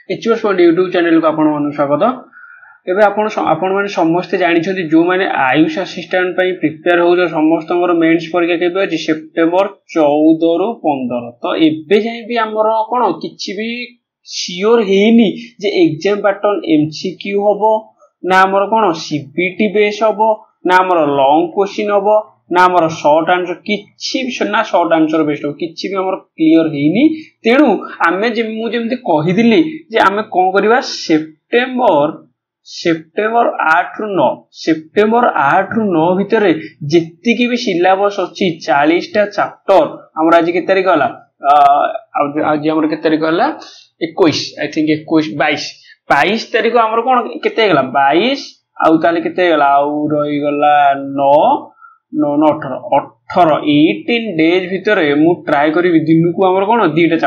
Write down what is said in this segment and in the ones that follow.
एचओएस point YouTube channel को आपन स्वागत। एबे आपण माने समस्त जानि छथि जो माने आयुष असिस्टेंट पई प्रिपेयर हो समस्त मेंस परीक्षा केबे अछि सेप्टेम्बर 14 रु 15। तो एबे जाय भी हमर कोन किछि भी सियोर हेनी जे एग्जाम पैटर्न एमसीक्यू होबो ना हमर कोन सीबीटी बेस होबो ना हमर लॉन्ग क्वेश्चन होबो ना हमर शॉर्ट आंसर किछि भी ना शॉर्ट आंसर बेस्ड हो किछि भी हमर क्लियर हेनी। तेणु आमे जे मु जेमति कहि दिली जे आमे कोन करबा सेप्टेम्बर 8 रु 9 सेप्टेम्बर 8 रु 9 भितरे जेतिकी भी सिलेबस अछि 40 टा चैप्टर हमर आज के तारीख होला आज हमर के तारीख होला 21 आई थिंक 22 तारीख हमर कोन केते गेला 22 आउ ताले केते गेला आउ रहि गेला 9 18 डेज भितर मु ट्राई करी दिन को हमर कोन दुईटा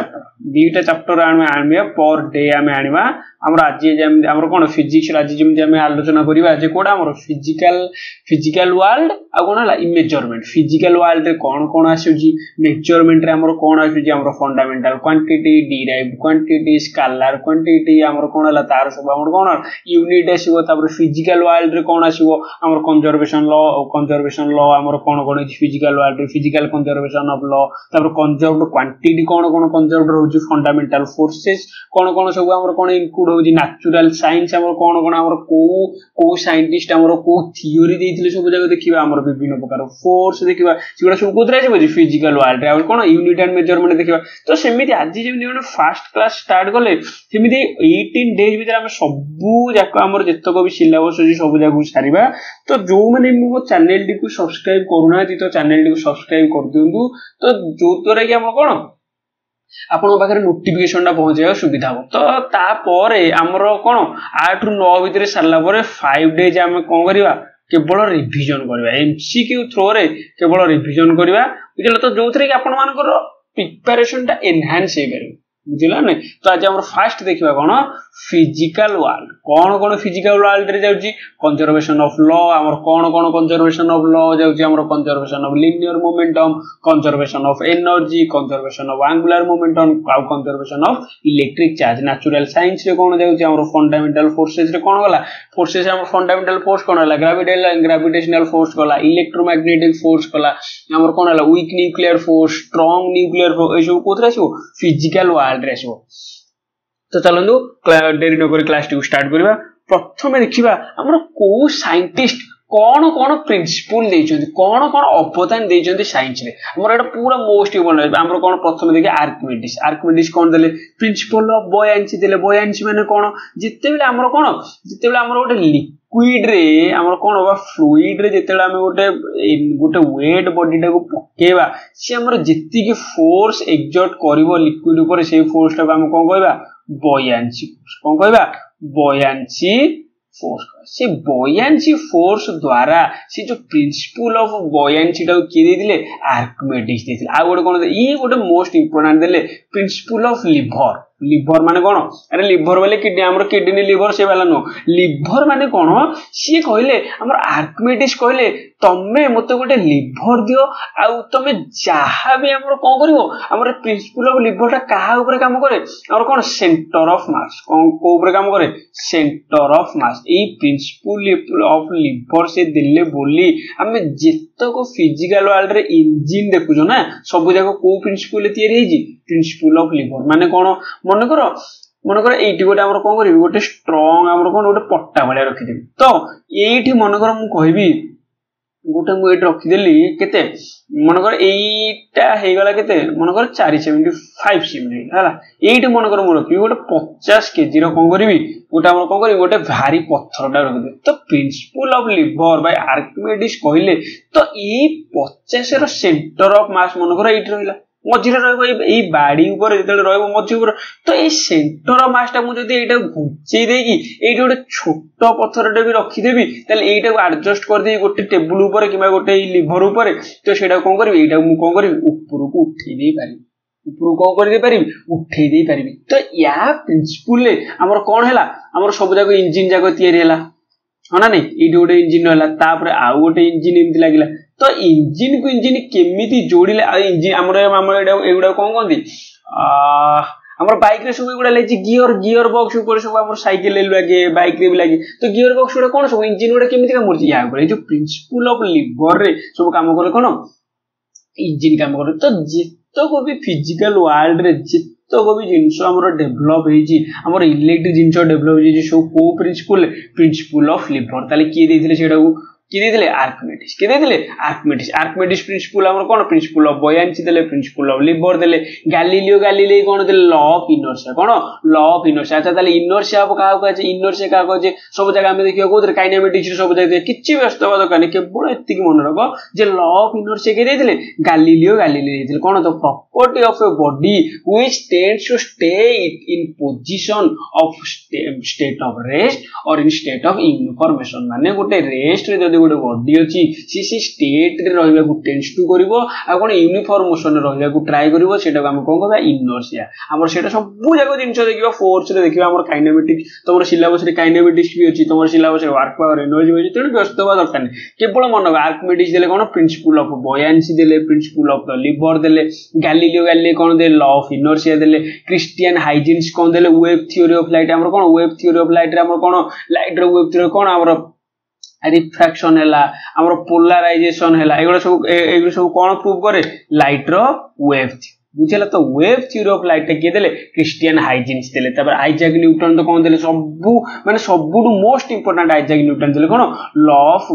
चैप्टर आनबे पर डे आमे आनिबा हमर आज हमर कोन फिजिक्स आज जेमि आमे आलोचना करिबा जे कोडा हमर फिजिकल वर्ल्ड आ कोन हला मेजरमेंट फिजिकल वर्ल्ड रे कोन आसुजी मेजरमेंट रे हमर कोन आसुजी हमर fundamental quantity derived quantity scalar quantity हमर कोन हला तार सब हमर कोन यूनिट आसीबो तापर फिजिकल वर्ल्ड रे कोन आसीबो हमर कंजर्वेशन लॉ हमर कोन फिजिकल वर्ल्ड रे फिजिकल कंजर्वेशन ऑफ लॉ तापर कंजर्व्ड क्वांटिटी कोन कंजर्व्ड रहउजी फंडामेंटल फोर्सेस कोन सब हमर कोन इनक्लूड होउजी नेचुरल साइंस हमर कोन हमर को साइंटिस्ट हमर को थ्योरी देथिले सब जगह देखिबा हमर विभिन्न प्रकार फोर्स देखिबा सिगुडा सब कोतरा जेबो फिजिकल वर्ल्ड रे हमर कोन यूनिट एंड मेजरमेंट देखिबा। तो सेमिति आज जेमि ओने फर्स्ट क्लास स्टार्ट गले सेमिति 18 डेज भीतर हम सबु जाक हमर जत्तको भी सिलेबस अछि सब जाक सारिबा। तो जो माने मो चैनल टी को सब्सक्राइब करूना तो चैनल टी को सब्सक्राइब कर दियंतु तो जो तोरे कि हम कोन आपण पाखरे नोटिफिकेशन टा पहुंचाय सुविधा हो। तो तापर हमर कोन 8 रु 9 भीतर सारला परे 5 डेज हम कोन करबा केवल रिवीजन करबा एमसीक्यू थ्रो रे केवल रिवीजन करबा बुझला। तो जोथरे कि आपण मानकर प्रिपरेशन टा एनहांस हे करिवो बुझला नै। तो आज हमर फर्स्ट देखिबा कोन फिजिकल वर्ल्ड कोन फिजिकल वर्ल्ड रे जाउची कंजर्वेशन ऑफ लॉ हमर कोन कंजर्वेशन ऑफ लॉ जाउची हमर conservation of linear momentum conservation of energy conservation of angular momentum cow conservation of electric charge natural science रे कोन जाउची हमर फंडामेंटल फोर्सेस रे कोन गला फोर्सेस हमर फंडामेंटल फोर्स कोन हला ग्रेविटेशनल फोर्स गला इलेक्ट्रोमैग्नेटिक फोर्स गला हमर कोन हला weak nuclear force strong nuclear force ए सब कोथरा छो फिजिकल वर्ल्ड रे छो। तो चलंदु डेरी न करी क्लास टी स्टार्ट करबा। प्रथमे देखिबा हमर को साइंटिस्ट कोन प्रिंसिपल देइछथि कोन अवदान देइछथि साइंस रे हमर एटा पूरा मोस्ट इम्पोर्टेंट हमर कोन प्रथमे देखि आर्किमिडीज कोन देले प्रिंसिपल ऑफ बॉयंसी देले बॉयंसी माने कोन जितेबेले हमर ओटे लिक्विड रे हमर कोन बा फ्लूइड रे जेतेबेले हम गोटे वेट बॉडी टाको पकेबा से हमर जित्ति की फोर्स एक्सर्ट करिवो लिक्विड ऊपर से फोर्स टाको हम कोन कहबा बॉयंसी फोर्स कोन कहबा बॉयंसी फोर्स से बॉयंसी फोर्स द्वारा से जो प्रिंसिपल ऑफ बॉयंसी टा के देथिले आर्किमिडीज देथिले आ गोटे कोन ई गोटे मोस्ट इंपोर्टेंट देले प्रिंसिपल ऑफ लिवर माने कोन अरे लिवर वाले किडनी हमर किडनी लिवर से वाला नो लिवर माने कोन सी कहले हमर आर्किमिडीज कहले तमे मते गोटे लिवर दियो आ तमे जहा भी हमर कोन करिवो हमर प्रिंसिपल ऑफ लिवर टा काहा ऊपर काम करे हमर कोन सेंटर ऑफ मास कोन को ऊपर काम करे centre of mass E principal of liver से दिले बोली हमें जेतको फिजिकल वर्ल्ड रे इंजन देखुजो ना सब जाको को प्रिंसिपल तयारी हेजी प्रिंसिपल ऑफ लिवर माने कोन मन करो एठी गोटे हमर कोन करिवि गोटे स्ट्रांग हमर कोन गोटे पट्टा भले रखि देबी। तो एठी मन करो मु कहबी गोटे मु एठी रखि देली केते मन करो एटा हे गला केते मन करो 475 सेमी हला एठी मन करो मु रखि गोटे 50 केजी रो कोन करिवि गोटे हमर कोन करिवि गोटे भारी पत्थरटा रखि दे। तो principle of lever by Archimedes कहिले तो ई 50 रो सेंटर ऑफ मास मन करो एठी रहिला मझिरे रहबो ए बाडी ऊपर जेतेले रहबो मझि ऊपर। तो ए सेंटर ऑफ मास टा मु जदी एटा घुचै देकी एठी गोटे छोटो पत्थरटा भी रखि देबी तले एटा को एडजस्ट कर दे गोटे टेबल ऊपर किबा गोटे लिवर ऊपर। तो सेटा कोन करबी एटा मु कोन करबी ऊपर को उठै दे पारि ऊपर कोन कर दे पारि उठै दे पारि। तो या प्रिंसिपल ले हमर कोन हैला हमर सब जाको इंजन जाको तयारी हैला हना नै एठी गोटे इंजन हैला तापर आ गोटे इंजन एमति लागिला। तो इंजन को इंजन केमिति जोड़िले आ इंजन हमर एगुडा कोन कोंदी हमर बाइक रे सब गुडा लागी गियर बॉक्स ऊपर सब हमर साइकिल ले लागे बाइक रे भी लागे तो गियर बॉक्स गुडा कोन सब इंजन गुडा केमिति काम करछि या ऊपर जो प्रिंसिपल ऑफ लीवर रे सब काम करे कोन इंजन काम करे तो जितो को भी फिजिकल वर्ल्ड रे जितो को भी जिंस हमर डेवलप हेजी हमर इलेक्ट्रिक जिंस डेवलप हेजी सो को प्रिंसिपल ऑफ लीवर ताले की देथिले सेडा को की देथिले आर्किमिडीज की देथिले आर्किमिडीज प्रिंसिपल हमर कोन प्रिंसिपल ऑफ बॉयंसी देले प्रिंसिपल ऑफ लीवर देले गैलीलियो कोन देले law of inertia cone law of inertia अच्छा ताले इनर्शिया को का कहै छै इनर्शिया का कहै छै सब जगह हम देखियो कोदर काइनेमेटिक्स रे सब जगह किछि व्यस्त बात काने केवल एति की मन रखो जे लॉ ऑफ इनर्शिया के देथिले गैलीलियो देथिले कोन तो property of a body which tends to stay in position of state of rest और इन स्टेट ऑफ इनफॉरमेशन माने गोटे रेस्ट रे जदी गोटे बॉडी अछि सी स्टेट रे रहबा को टेंड्स टू करिवो आ कोन यूनिफॉर्म मोशन रे रहबा को ट्राई करिवो सेटा हम कोन कहबा इनर्शिया हमर सेटा सब जाको जिंस देखिबा फोर्स रे देखिबा हमर काइनेमेटिक्स तमर सिलेबस रे काइनेमेटिक्स भी अछि तमर सिलेबस रे वर्क पावर एनर्जी भी तेनु व्यस्त बा दरकार नै केवल मन आर्किमिडीज देले कोन प्रिंसिपल ऑफ बॉयंसी देले प्रिंसिपल ऑफ द लीवर देले गैलीलियो कोन दे लॉ ऑफ इनर्शिया देले क्रिश्चियन हाइजिन्स कोन देले वेव थ्योरी ऑफ लाइट हमर कोन वेव थ्योरी ऑफ लाइट रे हमर कोन लाइट रे वेव थ्योरी कोन हमर रिफ्रैक्शन हैला हमर पोलराइजेशन हैला एगुडा सब कोन प्रूव करे लाइट रो वेव बुझेला तो वेव थ्योरी ऑफ लाइट के देले क्रिश्चियन हाइजिन्स देले तबर आइजैक न्यूटन तो कोन देले सबु माने सबुडु मोस्ट इंपोर्टेंट आइजैक न्यूटन देले कोन लॉ ऑफ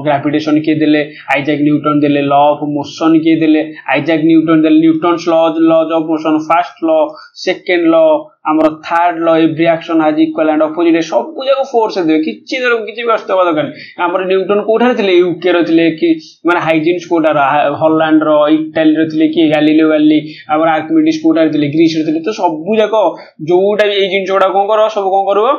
ग्रेविटेशन के देले आइजैक न्यूटन देले लॉ ऑफ मोशन के देले आइजैक न्यूटन देले Newton's laws of motion first law second law हमर third law every action has equal and opposite सब जगह फोर्स दे किछि व्यस्त बा दरकार हमर न्यूटन कोठा थिले यूके रो थिले कि माने हाइजिन्स कोठा हॉलैंड रो इटाली रो थिले कि गैलीलियो हमर आर्किमिडीज कोठा थिले ग्रीस रो थिले तो सब जगह जोटा ए जिंस जोडा कोन करो सब कोन करबो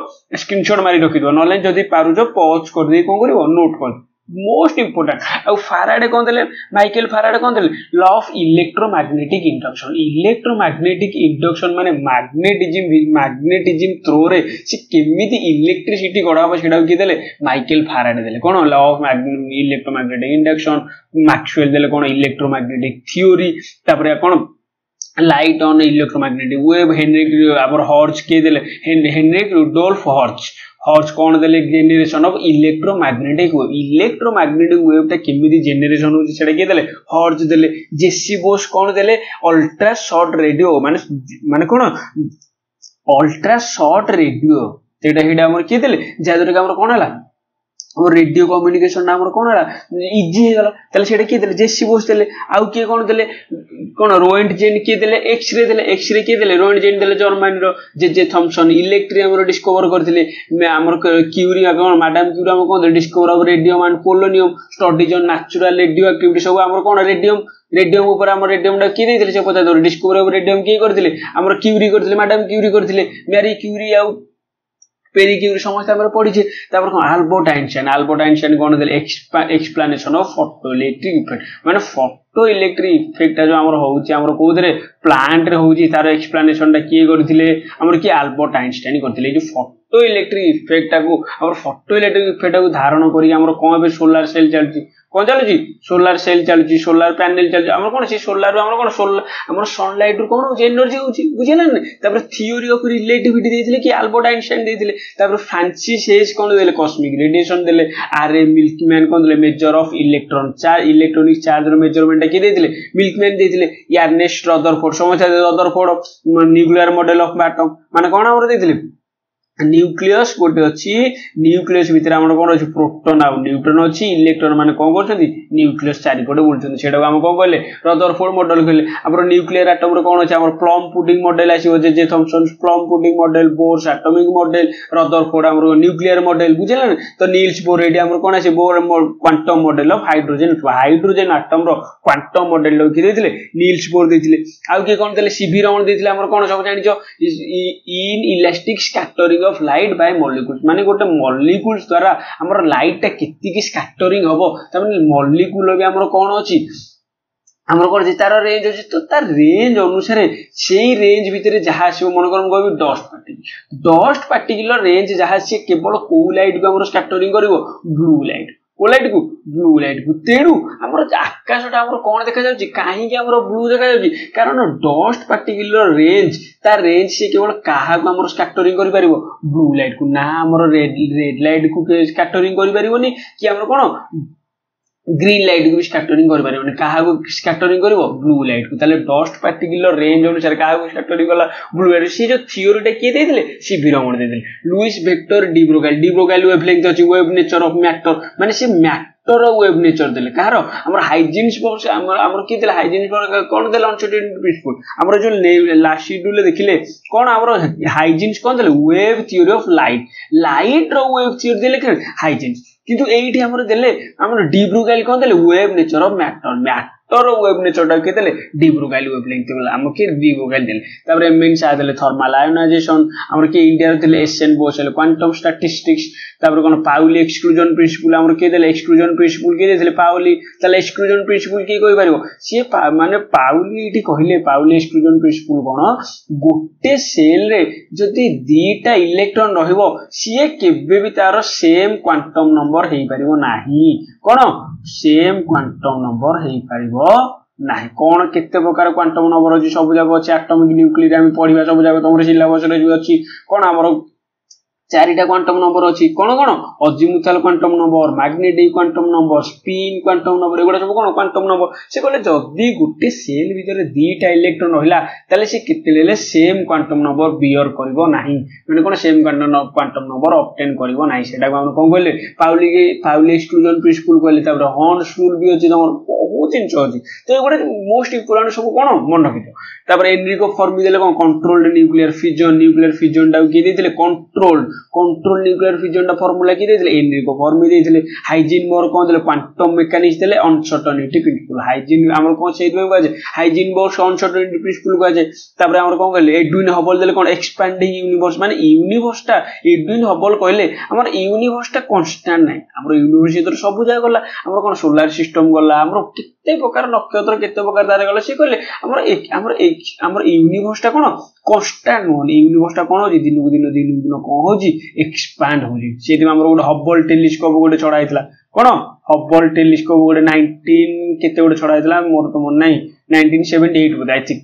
स्क्रीनशॉट मारी रखि दो नले जदी पारुजो पॉज कर दे कोन करबो नोट कर मोस्ट इंपोर्टेंट आ फैराडे कोन देले माइकल फैराडे कोन देले लॉ ऑफ इलेक्ट्रोमैग्नेटिक इंडक्शन माने मैग्नेटिज्म थ्रो रे से केमिति इलेक्ट्रिसिटी गडाबो सेडा कि देले माइकल फैराडे देले कोन law of electromagnetic induction Maxwell देले कोन इलेक्ट्रोमैग्नेटिक थ्योरी तापर कोन लाइट ऑन इलेक्ट्रोमैग्नेटिक वेव हॉर्च के देले हेनरिक रुडोल्फ हॉर्च कोन देले जेनरेशन ऑफ इलेक्ट्रोमैग्नेटिक वेव ता केमिति जेनरेशन हो सेडा के देले हॉर्च देले जेसी बोस कोन देले अल्ट्रा शॉर्ट रेडियो माने कोन अल्ट्रा शॉर्ट रेडियो तेडा हेडा हमर के देले जादर का हमर कोन हला और रेडियो कम्युनिकेशन नाम कोन हला इजी हे गला तले सेडा के देले जेसी बोस देले आउ के कोन देले कोन रोएंटजेन के देले एक्स-रे के देले रोएंटजेन देले जर्मनी रो जे थॉमसन इलेक्ट्रिक हमर डिस्कवर करथिले हमर क्यूरी कोन मैडम क्यूरी हम कोन discover of radium and polonium studies on natural radioactivity सब हमर कोन रेडियम ऊपर हमर रेडियम डा की देथिले से पता दो डिस्कवर ऑफ रेडियम के करथिले हमर क्यूरी करथिले मैडम क्यूरी करथिले मैरी क्यूरी आउ पेरी क्यूरी समस्त हमर पढी छे तापर कोन अल्बर्ट आइंस्टाइन कोन देले एक्सप्लेनेशन ऑफ फोटोइलेक्ट्रिक इफेक्ट माने फोटोइलेक्ट्रिक इफेक्ट जो हमर होउची हमर कोदरे प्लांट रे होउची तार एक्सप्लेनेशन ता की करथिले हमर की अल्बर्ट आइंस्टाइन करथिले जो फोटोइलेक्ट्रिक इफेक्ट को हमर फोटोइलेक्ट्रिक इफेक्ट को धारण करी हमर कोन बे सोलर सेल चलची कोन चलची सोलर सेल चलची सोलर पैनल चलची हमर कोन से सोलर हमर कोन सोलर हमर सनलाइट कोन हो एनर्जी होची बुझिला न तापर थ्योरी ऑफ रिलेटिविटी देथिले कि अल्बर्ट आइंस्टाइन देथिले तापर फ्रांसिस हेज कोन देले कॉस्मिक रेडिएशन देले आरए मिल्कमैन कोन देले measure of electron charge electronic charge रो मेजरमेंट के देथिले मिल्कमैन देथिले यार्नेस्ट रदरफोर्ड समझा Rutherford nuclear model of atom माने कोन हमर देथिले न्यूक्लियस गोटे अछि न्यूक्लियस भीतर हमर कोन अछि प्रोटॉन आ न्यूट्रॉन अछि इलेक्ट्रॉन माने कोन करछथि न्यूक्लियस चारि पटे बुलछथि सेटा हम कोन कहले रदरफोर्ड मॉडल कहले हमर न्यूक्लियर एटम रो कोन अछि हमर प्लम पुडिंग मॉडल आसी J Thomson plum pudding model Bohr's atomic model Rutherford हमर न्यूक्लियर मॉडल बुझला न तो नील्स बोर रेडी हमर कोन अछि Bohr quantum model of hydrogen atom रो क्वांटम मॉडल लो कि देथिले नील्स बोर देथिले आ के कोन देले सीवी रमन देथिले हमर कोन सब जानि जो in elastic scattering of light by molecules माने गोटे मॉलिक्यूल्स द्वारा हमर लाइट ता किति की स्कैटरिंग हबो त माने मॉलिक्यूल भी हमर कोन अछि हमर कोन जे तार रेंज अछि तो तार रेंज अनुसार सेही रेंज भीतर जहा आसी मन करम कहबी डस्ट पार्टिकुलर रेंज जहा से केवल को लाइट को हमर स्कैटरिंग करिवो ब्लू लाइट को लाइट को ब्लू लाइट को तेणु आमर आकाशटा आमर कौन देखा जाउछि काहेकि आमर ब्लू देखा जाउछि कारण डस्ट पार्टिकुलर रेंज ता रेंज से केवल काहा को आमर स्कैटरिंग करि परिबो ब्लू लाइट को ना आमर रेड लाइट को स्कैटरिंग करि परिबोनी कि आमर कोन ग्रीन लाइट को भी स्कैटरिंग कर पारे क्या स्कैटरिंग कर ब्लू लाइट को ताले डस्ट पार्टिकुलर रेंज अनुसार क्या स्कैटरिंग कला ब्लू लाइट से जो थ्योरीटा किए देथिले सीवी रमन देथिले लुइस वेक्टर डिब्रोगाइल वेवलेंथ अछि वेव नेचर ऑफ मैटर माने से मैटर वेव नेचर देले कहार हमर हाइजीन्स बॉक्स हमर की देले हाइजीन्स कोन देले अनसर्टेनिटी प्रिंसिपल हमर जो लास्ट शेड्यूल देखिले कोन हमर हाइजीन्स कोन देले वेव थ्योरी ऑफ लाइट रो वेव थ्योरी देले हाइजीन्स किंतु एठी हमर देले हमर डिब्रोगाइल कोन देले wave nature of matter wave nature के देले डिब्रोगाइल वेवलेंथ देले हम के डिब्रोगाइल देले तबरे एमएन सा देले थर्मल आयोनाइजेशन हमर के इंडिया देले एसएन बोसेल क्वांटम स्टैटिस्टिक्स तबरे कोन पाउली एक्सक्लूजन प्रिंसिपल हमर के देले एक्सक्लूजन प्रिंसिपल के देले पाउली तले एक्सक्लूजन प्रिंसिपल के कोइ परिबो से माने पाउली एठी कहिले पाउली एक्सक्लूजन प्रिंसिपल कोन गोटे सेल रे जदी दीटा इलेक्ट्रॉन रहिबो से केबे भी तार सेम क्वांटम नंबर हेई परिबो नाही कोन सेम क्वांटम नंबर हेई परिबो नाही कोन केते प्रकार क्वांटम नंबर अछि सब जगह अछि एटॉमिक न्यूक्लियर हम पढिबा सब जगह तमरे सिलेबस रे जो अछि कोन हमर चारिटा क्वांटम नंबर अछि कोन कोन azimuthal quantum number magnetic quantum number spin quantum number एगुडा सब कोन क्वांटम नंबर से कहले जदी गुटे सेल भीतर दीटा इलेक्ट्रॉन रहिला ताले से केते लेले सेम क्वांटम नंबर बियर करबो नाही माने कोन सेम क्वांटम नंबर ऑब्टेन करबो नाही सेटा हम कोन कहले पाउली एक्सक्लूजन प्रिंसिपल कहले तबरे हॉर्न्स रूल भी अछि तमर बहुत जिंस अछि तो एगुडा मोस्ट इंपोर्टेंट सब कोन मन रखितो तबरे एनरिको फॉर्मुला देले कोन कंट्रोल्ड न्यूक्लियर फिजन टा के देथिले कंट्रोल न्यूक्लियर फिजन टा फार्मूला की देथिले एनरिको फॉर्मुला देथिले हाइजीनबर्ग कोन देले क्वांटम मैकेनिक्स देले अनसर्टेनिटी प्रिंसिपल हाइजीन हमर कोन सेइ देबे बाजे हाइजीनबर्ग अनसर्टेनिटी प्रिंसिपल बाजे तबरे हमर कोन कहले एडविन हबल देले कोन एक्सपैंडिंग यूनिवर्स माने यूनिवर्स टा एडविन हबल कहले हमर यूनिवर्स टा कांस्टेंट नै हमर यूनिवर्स इधर सब जा गला हमर कोन सोलर सिस्टम गला हमर केते प्रकार नक्षत्र केते प्रकार तारे गला से कहले हमर यूनिवर्स टा कोन कांस्टेंट नो यूनिवर्स टा कोन होजी दिन कोन होजी एक्सपैंड होजी सेति हमर गोटे हबल टेलीस्कोप गोटे छडा आइतला कोन हबल टेलीस्कोप गोटे 19 केते गोटे छडा आइतला मोर तो मन नाही 1978 बोध आई थिंक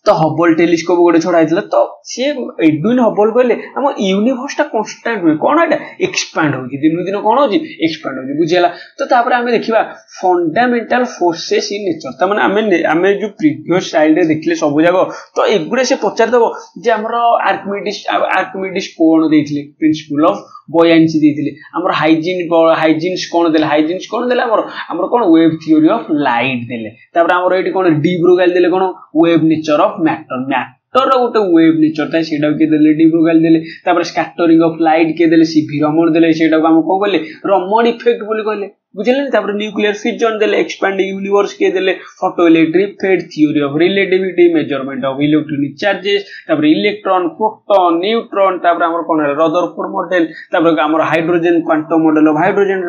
तो हबल टेलीस्कोप गोटे छडा आइतला तो से एडविन हबल कहले हम यूनिवर्स टा कांस्टेंट होय कोन एटा एक्सपैंड होजी दिन कोन होजी एक्सपैंड होजी बुझियला तो तापर हमें देखिबा फंडामेंटल फोर्सेस इन नेचर त माने हमें जो प्रीवियस स्लाइड रे देखले सब जगह तो एगुडे से पचार दबो जे हमरो आर्किमिडीज कोन देथिले प्रिंसिपल ऑफ बॉयंसी देथिले हमर हाइजीन्स कोन देले हमर कोन वेव थ्योरी ऑफ लाइट देले तापर हमर एटी कोन डिब्रोगाइल देले कोन वेव नेचर ऑफ मैटर गोटे वेव नेचर था सेटा के देले डिब्रोगाइल देले तापर स्कैटरिंग ऑफ लाइट के देले सीवी रमन देले सेटा को हम को कहले रमन इफेक्ट बोली कहले बुझले तापर न्यूक्लियर फिजन देले एक्सपैंडिंग यूनिवर्स के देले फोटोइलेक्ट्रिक फेड theory of relativity measurement of electronic charges तापर इलेक्ट्रॉन प्रोटॉन न्यूट्रॉन तापर हमर कोन रदरफोर्ड मॉडल तापर हमर hydrogen quantum model of hydrogen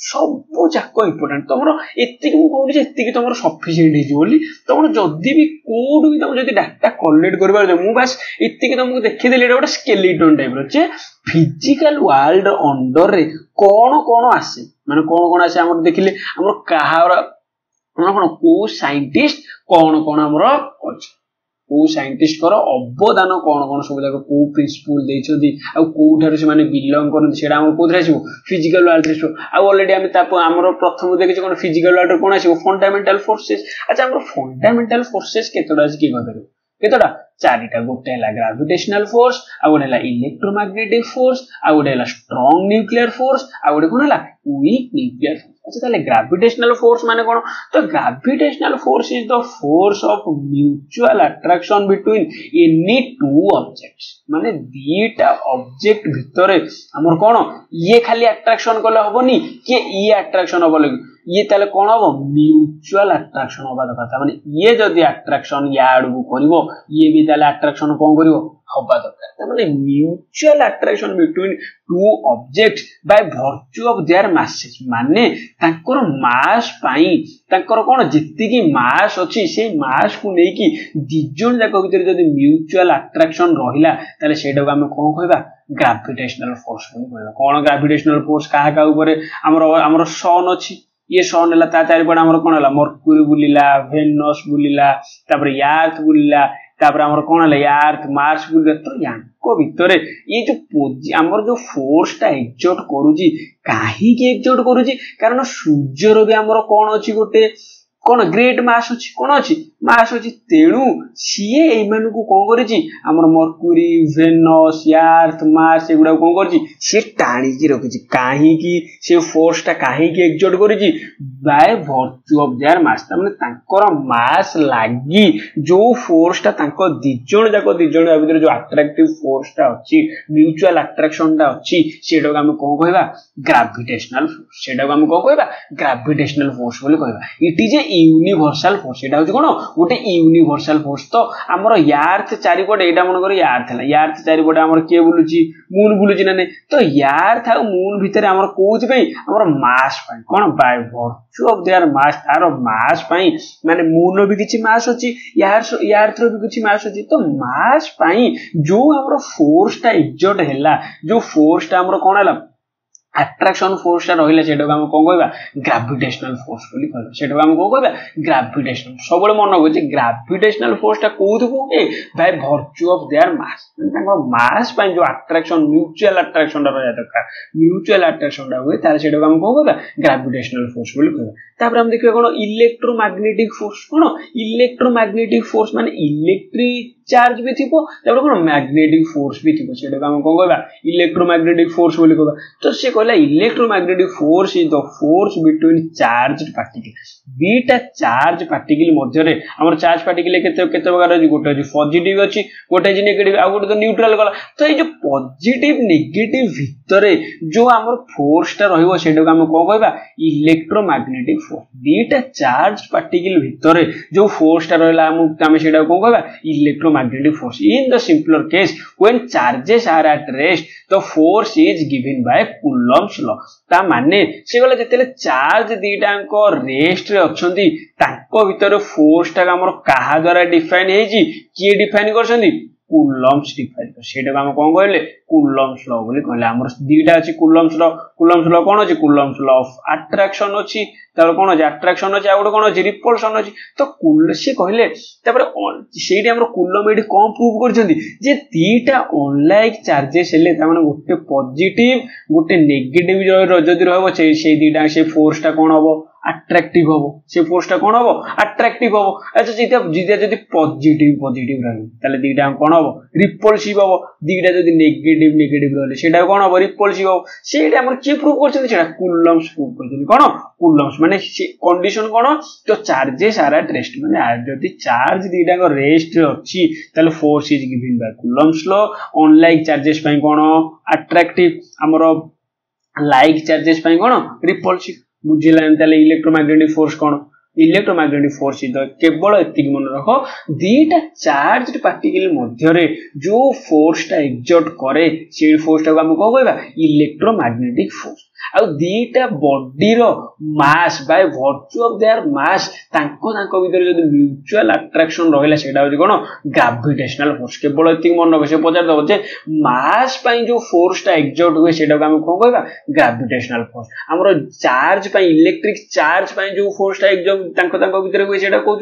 सब जाको इंपोर्टेंट तमरो एतिक मु कहू जे एतिक तमरो सफिशिएंट हिज बोली तमरो जदी भी कोड भी तम जदी डाटा कलेक्ट करबा मु बस एतिक तमको देखि देले एटा स्केलेटन टाइप रो जे फिजिकल वर्ल्ड अंडर रे कोन आसे माने कोन आसे हमर देखिले हमर कहार कोन को साइंटिस्ट कोन हमर अछि को साइंटिस्ट कर अवदान कोन सब जाक को प्रिंसिपल देछदी आ कोठार से माने बिलोंग करन सेडा हम कोथरा आसीबो फिजिकल वर्ल्ड रे आ ऑलरेडी हम ताप हमर प्रथम देखि कोन फिजिकल वर्ल्ड कोन आसीबो फंडामेंटल फोर्सेस अच्छा हमर फंडामेंटल फोर्सेस केतडा अछि की कहबे केतडा चारिटा गोटे हैला ग्रेविटेशनल फोर्स आ गोटे हैला इलेक्ट्रोमैग्नेटिक फोर्स आ गोटे हैला स्ट्रांग न्यूक्लियर फोर्स आ गोटे कोन हैला वीक न्यूक्लियर फोर्स अच्छा ताले ग्रेविटेशनल फोर्स माने कोन तो gravitational force is the force of mutual attraction between any two objects माने दीटा ऑब्जेक्ट भितरे हमर कोन ये खाली अट्रैक्शन करले हबनी कि ये अट्रैक्शन हबो लगी ये ताले कोन हबो म्यूचुअल अट्रैक्शन होबा दरकार माने ये जदी अट्रैक्शन या आडू करिवो ये भी ताले अट्रैक्शन कोन करिवो हबा दरकार ମାନେ mutual attraction between two objects by virtue of their masses ମାନେ ତାଙ୍କର ମାସ୍ ପାଇଁ ତାଙ୍କର କଣ ଯେତିକି ମାସ୍ ଅଛି ସେଇ ମାସ୍ କୁ ନେଇକି ଦି ଜଣ ଯାକ ଭିତରେ ଯଦି mutual attraction ରହିଲା ତାହେଲେ ସେଇଟାକୁ ଆମେ କଣ କହିବା gravitational force ବୋଲି କହିବା। କଣ gravitational force କାହା କାହା ଉପରେ ଆମର सन ଅଛି ये सन है ता चारिपटे आमर कौन है मर्क्यूरी बुलिला वेनस बुलिला तापर अर्थ बुलिला तापर आमर कौन है अर्थ मार्स बुलिला तो यांको भितरे ये जो आमर जो फोर्स टा एक्सर्ट करूची काहे की एक्सर्ट करूची कारण सूर्यर भी आमर कौन अछि गोटे कौन ग्रेट मास अच्छी कौन अच्छी मास अच्छी तेणु सीए एमान को कौन करिछि हमर मर्क्यूरी वेनस अर्थ मार्स एगुडा कौन करिछि से टाणी की रखिछि काहे की से फोर्स टा काहे की एक्सर्ट करिछि by virtue of their mass तमने तांकर मास लागी जो फोर्स टा तांको दिजण भीतर जो अट्रैक्टिव फोर्स टा अछि म्यूचुअल अट्रैक्शन टा अछि सेटा को हम कोन कहबा ग्रेविटेशनल फोर्स सेटा को हम कोन कहबा ग्रेविटेशनल फोर्स बोली कहबा it is a universal force एटा हो कोन गोटे यूनिवर्सल फोर्स तो हमर अर्थ चारिपटे एटा मन करी अर्थ हला अर्थ चारिपटे हमर के बुलुची मून बुलुची ना तो अर्थ आ मून भीतर हमर कोथि पई हमर मास पई कोन बाय वर्च्यू ऑफ देयर मास तार मास पई माने मून भी किछि मास अछि अर्थ रो भी किछि मास अछि तो मास पई जो हमर फोर्स टा एक्सर्ट हैला जो फोर्स टा हमर कोन हला अट्रैक्शन फोर्स टा रहिला सेटा हम कोन कहबा ग्रेविटेशनल फोर्स बोली कहबा सेटा हम कोन कहबा ग्रेविटेशनल सबले मन होय जे ग्रेविटेशनल फोर्स टा कोथु कोके bye virtue of their mass तांको मास पय जो अट्रैक्शन म्यूचुअल अट्रैक्शन रहा दरकार म्यूचुअल अट्रैक्शन टा होय तार सेटा हम कोन कहबा ग्रेविटेशनल फोर्स बोली कहबा तापर हम देखिबा कोन इलेक्ट्रोमैग्नेटिक फोर्स कोन इलेक्ट्रोमैग्नेटिक फोर्स माने इलेक्ट्रिक चार्ज भी थिबो तापर कोन मैग्नेटिक फोर्स भी थिबो सेटा हम कोन कहबा इलेक्ट्रोमैग्नेटिक फोर्स बोली कहबा तो से कहला electromagnetic force is the force between charged particle बीटा चार्ज पार्टिकल मध्य रे हमर चार्ज पार्टिकल केते प्रकार अछि गोटे अछि पॉजिटिव अछि गोटे अछि नेगेटिव आ गोटे तो न्यूट्रल गला तो ए जो पॉजिटिव नेगेटिव भितरे जो हमर फोर्स टा रहइबो सेटा को हम को कहबा इलेक्ट्रोमैग्नेटिक फोर्स बीटा चार्ज पार्टिकल भितरे जो फोर्स टा रहला हम सेटा को कहबा electromagnetic force in the simpler case when charges are at rest the force is given by Coulomb's law ता माने से गला जतेले चार्ज दीटांको रेस्ट रे अछंती तांको भीतर फोर्स टा हमर काहा द्वारा डिफाइन हेजी के डिफाइन करछंती कूलम्ब्स डिफाइन कर सेटा हम कोन कहले कूलम्ब्स लॉ बोली कहले हमर दीटा अछि कूलम्ब्स लॉ कोन अछि कूलम्ब्स लॉ ऑफ अट्रैक्शन अछि तार कोन अछि अट्रैक्शन अछि आ गोटे कोन अछि रिपल्शन अछि तो कूल से कहले तापर सेठी हमर कूलम एठी कोन प्रूव करछंती जे दीटा अनलाइक चार्जेस हेले ता माने गोटे पॉजिटिव गोटे नेगेटिव जदी रहबो से दीटा से फोर्स टा कोन हबो अट्रैक्टिव हबो से फोर्स टा कोन हबो अट्रैक्टिव हबो अच्छा जीता जदी पॉजिटिव रहले ताले दीटा कोन हबो रिपल्सिव हबो दीटा जदी नेगेटिव रहले सेटा कोन हबो रिपल्सिव हबो सेटा हमर के प्रूव करछंती सेटा कूलम्ब्स प्रूव करछंती कोन कूलम्ब्स माने कंडीशन कोन तो चार्जेस आर एट रेस्ट माने जदी चार्ज दीटा को रेस्ट रे अछि ताले force is given by Coulomb's law unlike charges पई कोन अट्रैक्टिव हमरो लाइक चार्जेस पई कोन रिपल्सिव बुझिलान ताले electromagnetic force cone electromagnetic force is केवल एतिक मन रखो दीटा चार्ज्ड पार्टिकल मध्य रे जो फोर्स टा एक्सर्ट करे से फोर्स टा हम को कहबा इलेक्ट्रोमैग्नेटिक फोर्स आ दीटा बॉडी रो mass by virtue of their mass तांको भीतर जदी म्यूचुअल अट्रैक्शन रहिला सेटा हो कोन ग्रेविटेशनल फोर्स केवल एतिक मन रखो से पचार दो जे मास पई जो फोर्स टा एक्सर्ट हुए सेटा हम को कहबा ग्रेविटेशनल फोर्स हमरो चार्ज पई इलेक्ट्रिक चार्ज पई जो फोर्स टा एक्सर्ट तांको भीतर हुए सेटा को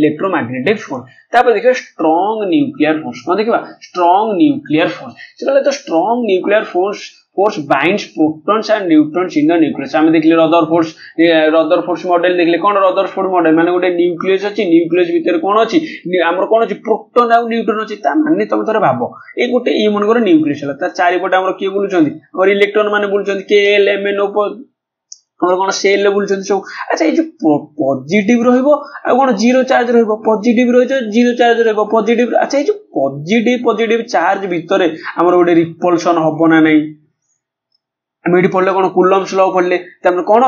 इलेक्ट्रोमैग्नेटिक फोर्स तापर देखियो स्ट्रांग न्यूक्लियर फोर्स कोन देखिबा स्ट्रांग न्यूक्लियर फोर्स चलो तो strong nuclear force binds protons and neutrons in the nucleus हम देखले रदरफोर्ड मॉडल देखले कोन रदरफोर्ड मॉडल माने गोटे न्यूक्लियस अछि न्यूक्लियस भीतर कोन अछि हमर कोन अछि प्रोटॉन आ न्यूट्रॉन अछि ता माने तुम थोड़े भाबो ए गोटे ए मन कर न्यूक्लियस हला ता चारि पटे हमर के बुलुचंदी और इलेक्ट्रॉन माने बुलुचंदी के एल एम एन ओ हमर कोन सेल ले बुलुचंदी सब अच्छा ए जो पॉजिटिव रहइबो आ कोन जीरो चार्ज रहइबो पॉजिटिव रहइतो जीरो चार्ज रहइबो पॉजिटिव अच्छा ए जो पॉजिटिव चार्ज भीतर हमर गोटे रिपल्शन हबो ना नै मेडी पड़ले कोन कूलम्ब्स लॉ पड़ले तमने कोन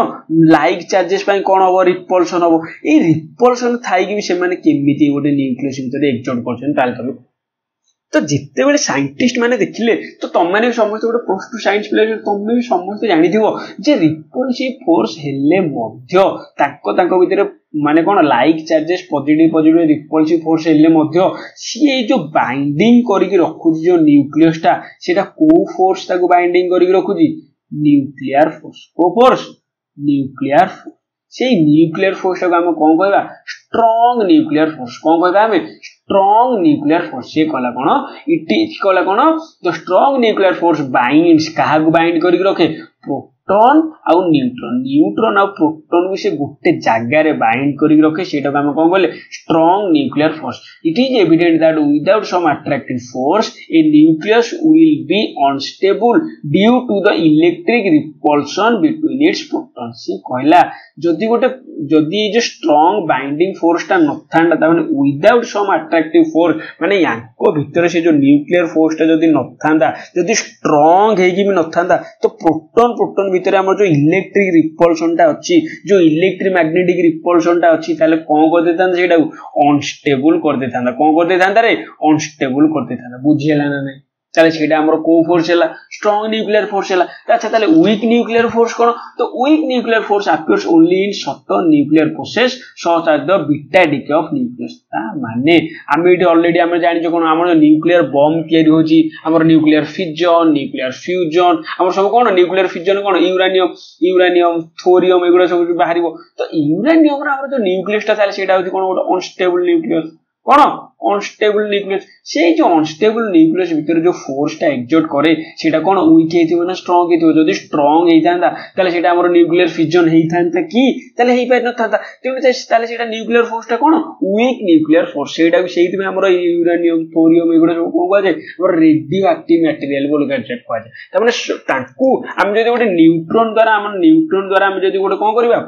लाइक चार्जेस पई कोन हबो रिपल्शन हबो ए रिपल्शन थाई कि से माने केमिति गोटे न्यूक्लियस भीतर एक्सर्ट करछन ताल तबे तो जिते बेले साइंटिस्ट माने देखिले तो तुम माने समस्त गोटे प्लस टू साइंस प्ले तुम भी समस्त जानिथिबो जे रिपल्सिव फोर्स हेले मध्य ताको ताको भितरे माने cone like charges positive repulsive force हेले मध्य सी जो बाइंडिंग करके रखुची जो न्यूक्लियस टा सेटा को फोर्स ताको बाइंडिंग करके रखुची न्यूक्लियर फोर्स को फोर्स न्यूक्लियर फोर्स से न्यूक्लियर फोर्स टाको हम कोन कहबा स्ट्रांग न्यूक्लियर फोर्स कोन कहबा हम स्ट्रांग न्यूक्लियर फोर्स से कहला कोन इट इज कहला कोन the strong nuclear force binds कहा को बाइंड करके रखे प्रोटॉन आउ न्यूट्रॉन आउ प्रोटॉन को से गोटे जगह रे बाइंड करके रखे सेटा को हम कोन बोले strong nuclear force it is evident that without some attractive force a nucleus will be unstable due to the electric repulsion between its proton से कहला जदि गोटे जदि जो स्ट्रांग बाइंडिंग फोर्स टा नथांडा ता माने विदाउट सम अट्रैक्टिव फोर्स माने याको भीतर से जो न्यूक्लियर फोर्स टा जदि नथांदा जदि स्ट्रांग हेगी भी नथांदा तो प्रोटॉन भीतर हमर जो इलेक्ट्रिक रिपल्शन टा अछि जो इलेक्ट्रिक मैग्नेटिक रिपल्शन टा अछि ताले कोन कर देतांदा सेटा अनस्टेबल कर देतांदा कोन कर देतांदा रे अनस्टेबल कर देतांदा बुझियला ना नहीं ताले सेटा हमर को फोर्स हैला स्ट्रांग न्यूक्लियर फोर्स हैला अच्छा ताले वीक न्यूक्लियर फोर्स कोन तो weak nuclear force appears only in short nuclear process such as the beta decay of nucleus ता माने हम इट ऑलरेडी हम जानि जो कोन हमर न्यूक्लियर बम तयारी होची हमर न्यूक्लियर फिजन न्यूक्लियर फ्यूजन हमर सब कोन न्यूक्लियर फिजन कोन यूरेनियम थोरियम एगुडा सब बाहरिबो तो यूरेनियम रा हमर जो न्यूक्लियस ता ताले सेटा होची कोन अनस्टेबल न्यूक्लियस कोन अनस्टेबल न्यूक्लियस से जो अनस्टेबल न्यूक्लियस भीतर जो फोर्स टा एक्सर्ट करे सेटा कोन वीक हेतिबो ना स्ट्रांग हेतिबो जदि स्ट्रांग हेइतांदा ताले सेटा हमर न्यूक्लियर फिजन हेइतांता की ताले हेइ पाइ नथांता तेनु ताले सेटा न्यूक्लियर फोर्स टा कोन वीक न्यूक्लियर फोर्स सेटा सेहित में हमर यूरेनियम थोरियम एगुडा सब कोन कहै हमर रेडियो एक्टिव मटेरियल बोल के चेक कहै त माने तांकू हम जदि गोटे न्यूट्रॉन द्वारा हम जदि गोटे कोन करबा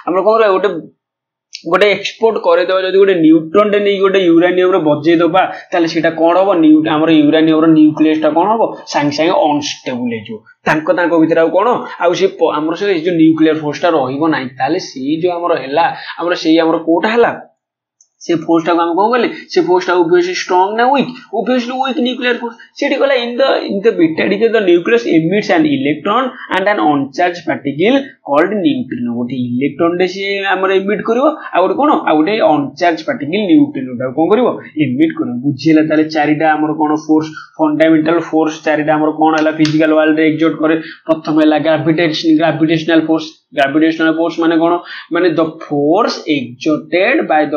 हमर कोन रे गोटे एक्सपोर्ट करे दबा जदि गोटे न्यूट्रॉन टे नै गोटे यूरेनियम रे बजे दबा ताले सेटा कोन होबो हमर यूरेनियम रो न्यूक्लियस टा कोन होबो संग अनस्टेबल हे जो तांको भीतर आ कोन आ से हमर से जो न्यूक्लियर फोर्स टा रहिबो नै ताले से जो हमर हैला हमर से हमर कोटा हैला से फोर्स टा हम कोन गले से फोर्स टा ऑब्वियसली स्ट्रांग ना weak obviously weak nuclear force सेठी कहला in the beta decay the nucleus emits an electron and an uncharged particle called neutrino गोटे इलेक्ट्रॉन दे से हमर एमिट करिवो आ गोटे कोन आ गोटे अनचार्ज पार्टिकल न्यूट्रिनो टा कोन करिवो एमिट करिवो बुझिला ताले चारिटा हमर कोन फोर्स फंडामेंटल फोर्स चारिटा हमर कोन हला फिजिकल वर्ल्ड रे एक्सर्ट करे प्रथम हला ग्रेविटेशनल फोर्स माने कोन माने the force exerted by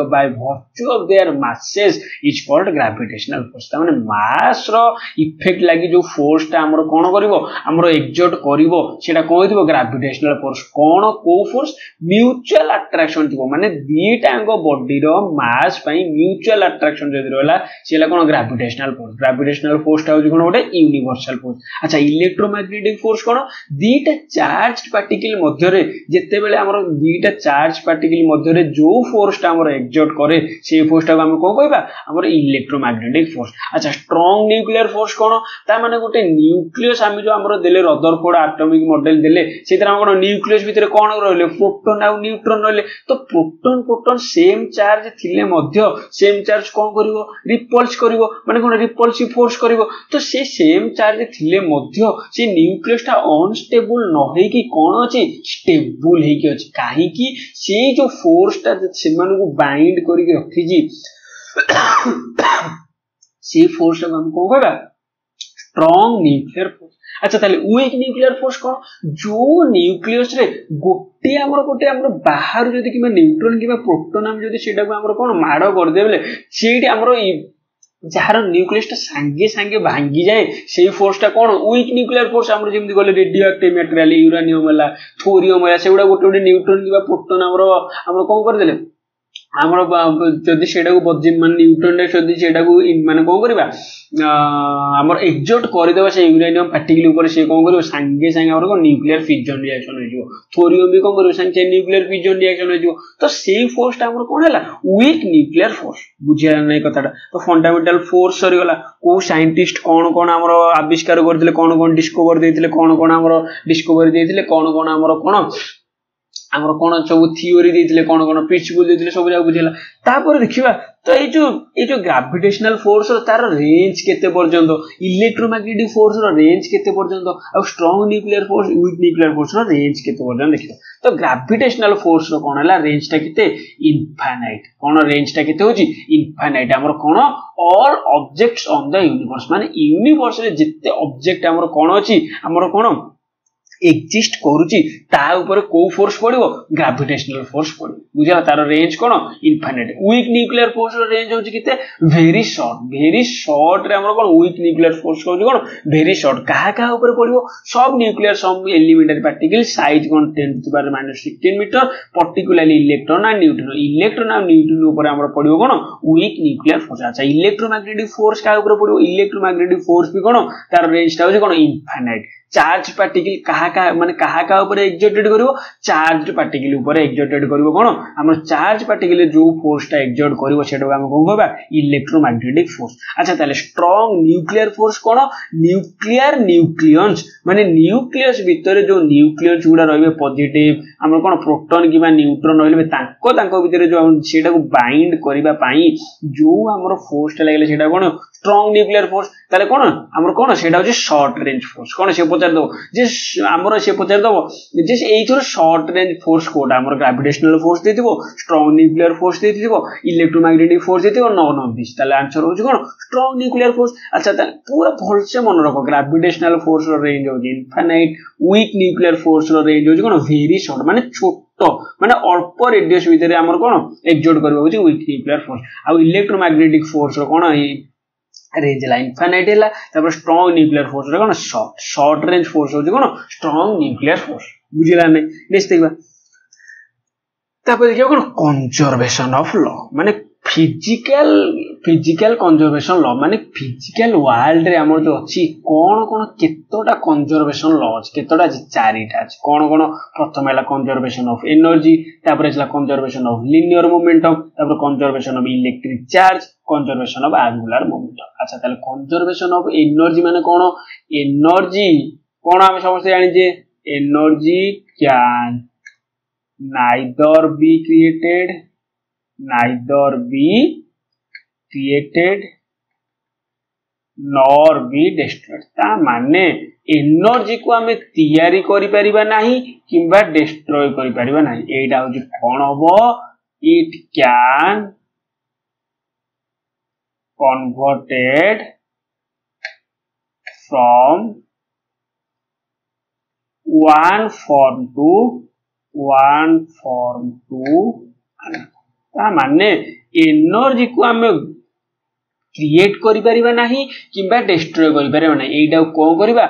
virtue of their masses is called gravitational force ता माने मास रो इफेक्ट लागि जो फोर्स ता हमर कोन करिवो हमर एक्सर्ट करिवो सेटा कोन होइतबो ग्रेविटेशनल फोर्स कोन को फोर्स म्यूचुअल अट्रैक्शन थिबो माने दीटांग बॉडी रो मास पई म्यूचुअल अट्रैक्शन जदि रहला सेला कोन ग्रेविटेशनल फोर्स ता होइ कोन गोटे यूनिवर्सल फोर्स अच्छा इलेक्ट्रोमैग्नेटिक फोर्स कोन दीटा चार्ज पार्टिकल मध्य रे जेते बेले हमर दीटा चार्ज पार्टिकल मध्य रे जो फोर्स ता हमर एक्सर्ट करे से फोर्स टा हम को कहबा हमर इलेक्ट्रोमैग्नेटिक फोर्स अच्छा स्ट्रांग न्यूक्लियर फोर्स कोन ता माने गोटे न्यूक्लियस हम जो हमर देले रदरफोर्ड एटॉमिक मॉडल देले सेतरा हम कोन न्यूक्लियस भीतर कोन रहले प्रोटॉन आ न्यूट्रॉन रहले तो प्रोटॉन सेम चार्ज थिले मध्य सेम चार्ज कोन करिवो रिपल्स करिवो माने कोन रिपल्सिव फोर्स करिवो तो से सेम चार्ज थिले मध्य से न्यूक्लियस टा अनस्टेबल न हे कि कोन अछि स्टेबल हे कि अछि काहे कि से जो फोर्स टा से माने को बाइंड करी रखी जी से फोर्स टा हम को कहबा स्ट्रांग न्यूक्लियर फोर्स अच्छा ताले वीक न्यूक्लियर फोर्स कोन जो न्यूक्लियस रे गोटे हमर बाहर जदी कि न्यूट्रॉन कि प्रोटॉन हम जदी सेटा को हमर कोन माडो कर देबले सेठी हमर जहार न्यूक्लियस टा संगे भांगी जाए से फोर्स टा कोन वीक न्यूक्लियर फोर्स हमर जेमति गले रेडियो एक्टिव मटेरियल यूरेनियम वाला थोरियम वाला सेगुडा गोटे न्यूट्रॉन कि प्रोटॉन हमर कोन कर देले हमर जदी सेटा को बजे मान न्यूट्रॉन रे जदी सेटा को माने कोन करबा हमर एक्सर्ट कर देबा से यूरेनियम पार्टिकल ऊपर से कोन करबो संगे हमर को न्यूक्लियर फिजन रिएक्शन हो जो थोरियम भी कोन करबो संगे न्यूक्लियर फिजन रिएक्शन हो जो तो से फोर्स टा हमर कोन हला वीक न्यूक्लियर फोर्स बुझिया नै कथाटा तो फंडामेंटल फोर्स सरी गला को साइंटिस्ट कोन हमर आविष्कार करथिले कोन डिस्कवर देथिले कोन हमर डिस्कवर देथिले कोन हमर कोन आमर कौन सब थियोरी देते कौन कौन प्रिंसिपल देते सब जगह बुझेगा तापर देखा तो ये ग्राविटेशनल फोर्स तार रेंज केते पर्यंत इलेक्ट्रोमैग्नेटिक फोर्स रेंज केते पर्यंत आ strong nuclear force weak nuclear force range केते पर्यंत देखिए तो ग्राविटेशनल फोर्स कौन है रेंज टा केते इनफाइनाइट कौन रेंज टा केते होची इनफाइनाइट आमर कौन all objects on the universe माने यूनिवर्स रे जिते ऑब्जेक्ट आमर कौन अछि आमर कौन एक्जिस्ट करूची ता ऊपर को फोर्स पड़िबो ग्रेविटेशनल फोर्स पड़िबो बुझला तार रेंज कोन इनफाइनाइट वीक न्यूक्लियर फोर्स रो रेंज होची किते वेरी शॉर्ट रे हमर कोन वीक न्यूक्लियर फोर्स होची कोन वेरी शॉर्ट कहा ऊपर पड़िबो सब न्यूक्लियर सब एलिमेंटरी पार्टिकल साइज कोन 10 to power -16 metre particularly electron and neutron ऊपर हमर पड़िबो कोन वीक न्यूक्लियर फोर्स अच्छा इलेक्ट्रोमैग्नेटिक फोर्स का ऊपर पड़िबो इलेक्ट्रोमैग्नेटिक फोर्स भी कोन तार रेंज ता होची कोन इनफाइनाइट चार्ज पार्टिकल कहा ऊपर एक्सर्टेड करिवो चार्ज पार्टिकल ऊपर एक्सर्टेड करिवो कोन हमर चार्ज पार्टिकल जो फोर्स टा एक्सर्ट करिवो सेटा हम कोन कहबा इलेक्ट्रोमैग्नेटिक फोर्स अच्छा ताले स्ट्रांग न्यूक्लियर फोर्स कोन न्यूक्लियर न्यूक्लियन्स माने न्यूक्लियस भीतर जो न्यूक्लियन्स गुडा रहबे पॉजिटिव हमर कोन प्रोटॉन किबा न्यूट्रॉन रहबे तांको भीतर जो सेटा को बाइंड करिबा पई जो हमर फोर्स टा लागले सेटा कोन स्ट्रांग न्यूक्लियर फोर्स ताले कोन हमर कोन सेटा हो शॉर्ट रेंज फोर्स कोन से पचार दो जे हमर से पचार दो जे एई थोर शॉर्ट रेंज फोर्स कोडा हमर ग्रेविटेशनल फोर्स देथिबो स्ट्रांग न्यूक्लियर फोर्स देथिबो इलेक्ट्रोमैग्नेटिक फोर्स देथिबो नॉन ऑफ दिस ताले आंसर हो कोन स्ट्रांग न्यूक्लियर फोर्स अच्छा ताले पूरा भल से मन रखो ग्रेविटेशनल फोर्स रो रेंज हो इनफाइनाइट वीक न्यूक्लियर फोर्स रो रेंज हो कोन वेरी शॉर्ट माने छोटो माने अल्प रेडियस भीतर हमर कोन एक्सर्ट करबो होची वीक न्यूक्लियर फोर्स आ इलेक्ट्रोमैग्नेटिक फोर्स रो कोन रेंज ला इनफाइनाइट है तापर स्ट्रांग न्यूक्लियर फोर्स रे कोन शॉर्ट रेंज फोर्स होची कोन स्ट्रांग न्यूक्लियर फोर्स बुझिला नै नेक्स्ट देखबा तापर देखियो कोन कंजर्वेशन ऑफ लॉ माने फिजिकल कंजर्वेशन लॉ माने फिजिकल वर्ल्ड रे हमर जो अछि कोन केतोटा कंजर्वेशन लॉ अछि केतोटा चारिटा अछि कोन प्रथम हैला कंजर्वेशन ऑफ एनर्जी तापर हैला कंजर्वेशन ऑफ लीनियर मोमेंटम तापर conservation of electric charge conservation of angular momentum अच्छा ताले कंजर्वेशन ऑफ एनर्जी माने एनर्जी कोन हम समस्त जानि जे energy can neither be created nor be destroyed ता माने एनर्जी को हमें तैयारी करि परिबा नाही किबा डिस्ट्रॉय करि परिबा नाही एटा होची कोन हबो it can converted from one form to another ता माने एनर्जी को हमें क्रिएट करि परिबा नाही किबा डिस्ट्रॉय करि परिबा नाही एटा कोन करबा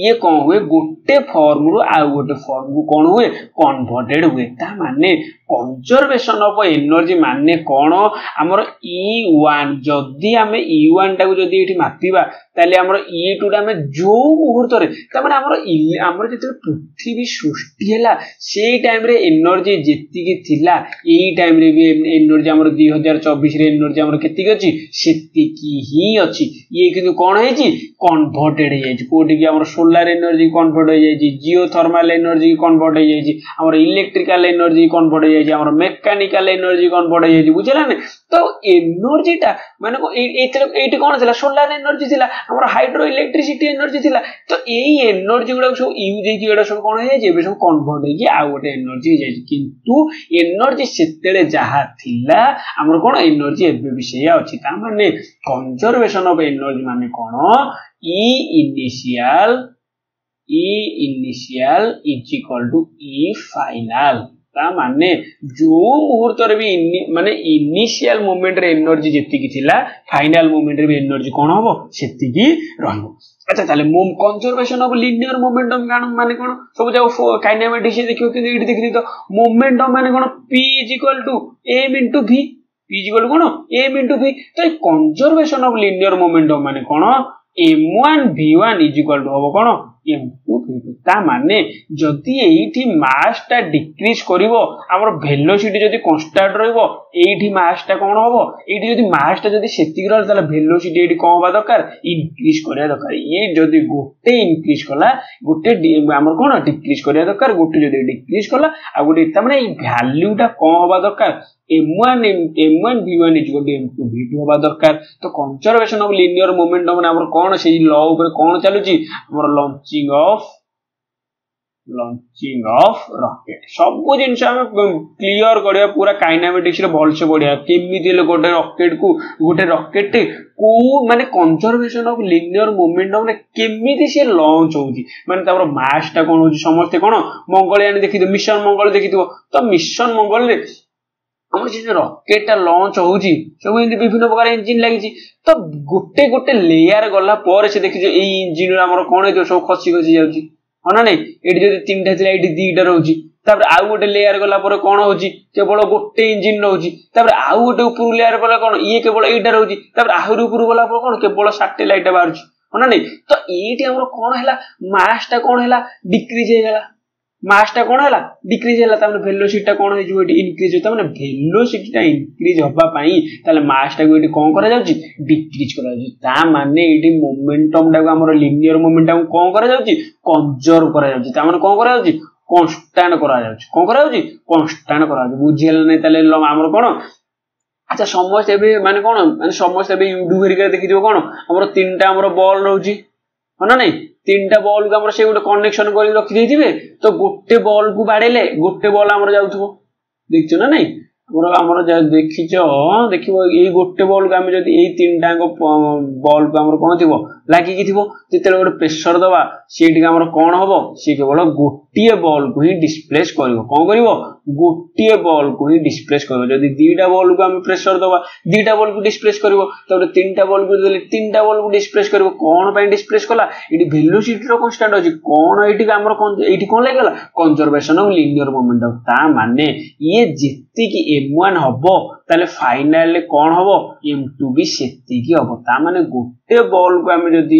ये कोन हुए गोटे फॉर्म रु आ गोटे फॉर्म को कोन हुए कन्वर्टेड हुए ता माने कंजर्वेशन ऑफ एनर्जी माने कोन हमर E1 जदी हमें E1 टा को जदी एठी मापिबा ताले हमर E2 टा हमें जो मुहूर्त रे ता माने हमर जते पृथ्वी सृष्टि हैला सेई टाइम रे एनर्जी जेति की थिला एई टाइम रे भी एनर्जी हमर 2024 रे एनर्जी हमर केति की अछि सेति की ही अछि ये किंतु कोन है जी कन्वर्टेड है जी कोटी की हमर सोलर एनर्जी कन्वर्ट हो जाय जी जियोथर्मल एनर्जी कन्वर्ट हो जाय जी हमर इलेक्ट्रिकल एनर्जी कन्वर्ट हो जाय जी हमर मैकेनिकल एनर्जी कन्वर्ट हो जाय जी बुझला ने तो एनर्जी टा माने एते कोन थिला सोलर एनर्जी थिला हमर हाइड्रो इलेक्ट्रिसिटी एनर्जी थिला तो एई एनर्जी गुडा सब यूज हे कि एडा सब कोन हे जे सब कन्वर्ट हे कि आ गोटे एनर्जी जाय किंतु एनर्जी सेतेले जहा थिला हमर कोन एनर्जी एबे विषय अछि ता माने कंजर्वेशन ऑफ एनर्जी माने कोन E initial is equal to E final ता माने जो मुहूर्त रे भी माने इनिशियल मोमेंट रे एनर्जी जेति की थिला फाइनल मोमेंट रे भी एनर्जी कोन होबो सेति की रहबो अच्छा ताले कंजर्वेशन ऑफ लीनियर मोमेंटम माने कोन सब जाओ काइनेमेटिक्स देखियो कि एठी देखि तो मोमेंटम माने कोन P m * v P कोन m * v तो कंजर्वेशन ऑफ लीनियर मोमेंटम माने कोन m1 v1 होबो कोन m2 v2 ता माने जदि एठी मास टा डिक्रीज करिवो हमर वेलोसिटी जदि कांस्टेंट रहइबो एठी मास टा कोन होबो एठी जदि मास टा जदि सेति रहल ताले वेलोसिटी एठी कोन होबा दरकार इंक्रीज करिया दरकार ये जदि गोटे इंक्रीज कला गोटे हमर कोन डिक्रीज करिया दरकार गोटे जदि डिक्रीज कला आ गोटे ता माने ई वैल्यू टा कोन होबा दरकार m1 v1 is equal to m2 v2 होबा दरकार तो कंजर्वेशन ऑफ लिनियर मोमेंटम ने हमर कोन से लॉ ऊपर कोन चालुची हमर लॉन्चिंग ऑफ रॉकेट सब जिनस हम क्लियर करिया पूरा काइनेमेटिक्स रे भल से बढ़िया केमिति ले गोटे रॉकेट को माने कंजर्वेशन ऑफ लिनियर मोमेंटम ने केमिति से लॉन्च होउची माने तापर मास टा कोन होची समस्त कोन मंगलयान देखि मिशन मंगल देखिथिबो तो मिशन मंगल रे हमर जे रॉकेट टा लॉन्च होउची सब इन विभिन्न प्रकार इंजन लागिची तो गोटे गोटे लेयर गला पर से देखि ए इंजन रे हमर कोन जो सब खसी खसी जाउची हना नै एडी जदि तीनटा थिला एडी दीटा रहउची तापर आउ गोटे लेयर गला पर कोन होउची केवल गोटे इंजन रहउची तापर आउ गोटे ऊपर लेयर पर कोन ये केवल एटा रहउची तापर आहुरी ऊपर गला पर कोन केवल सैटेलाइट बारुची हना नै तो एठी हमर कोन हैला मास टा कोन हैला डिक्रीज हे गेला मास टा कोन हैला डिक्रीज हैला तामे वेलोसिटी टा कोन हे जो एटी इंक्रीज होता माने वेलोसिटी टा इंक्रीज होबा पई ताले मास टा को एटी कोन करा जाउची डिक्रीज करा जाउची ता माने एटी मोमेंटम टा को हमर लिनियर मोमेंटम कोन करा जाउची कंजर्व करा जाउची ता माने कोन करा जाउची कांस्टेंट करा जाउची कोन करा जाउची कांस्टेंट करा जाउची बुझियला नै ताले हमर कोन अच्छा समस्त एबे माने कोन माने समस्त एबे यूट्यूब हेरिका देखिदिबो कोन हमर तीनटा हमर बॉल रहउची हना नै तीनटा बॉल को हमर से गोटे कनेक्शन करी रखि देथिबे तो गोटे बॉल को बाडेले गोटे बॉल हमर जाउथबो देखछो ना नै हमर देखिछो देखिबो ए गोटे बॉल को हम जदी ए तीनटा को बॉल को हमर कोन थिबो लागि कि थिबो जेतेले गोटे प्रेशर दबा सेठी हमर कोन होबो से केवल गोटिए बॉल को ही डिस्प्लेस करिवो कोन करिवो गोटिए बॉल को ही डिस्प्लेस करिवो जदी दीटा बॉल को हम प्रेशर दबा दीटा बॉल को डिस्प्लेस करिवो तो तीनटा बॉल को देले तीनटा बॉल को डिस्प्लेस करिवो कोन पय डिस्प्लेस कला इडी वेलोसिटी रो कांस्टेंट अछि कोन एठी हमर कोन एठी कोन लागला कंजर्वेशन ऑफ लिनियर मोमेंटम ता माने ये जित्ती की m1 हबो ताले फाइनल ले कोन हबो m2 भी सेती की हबो ता माने गोटे बॉल को हम जदी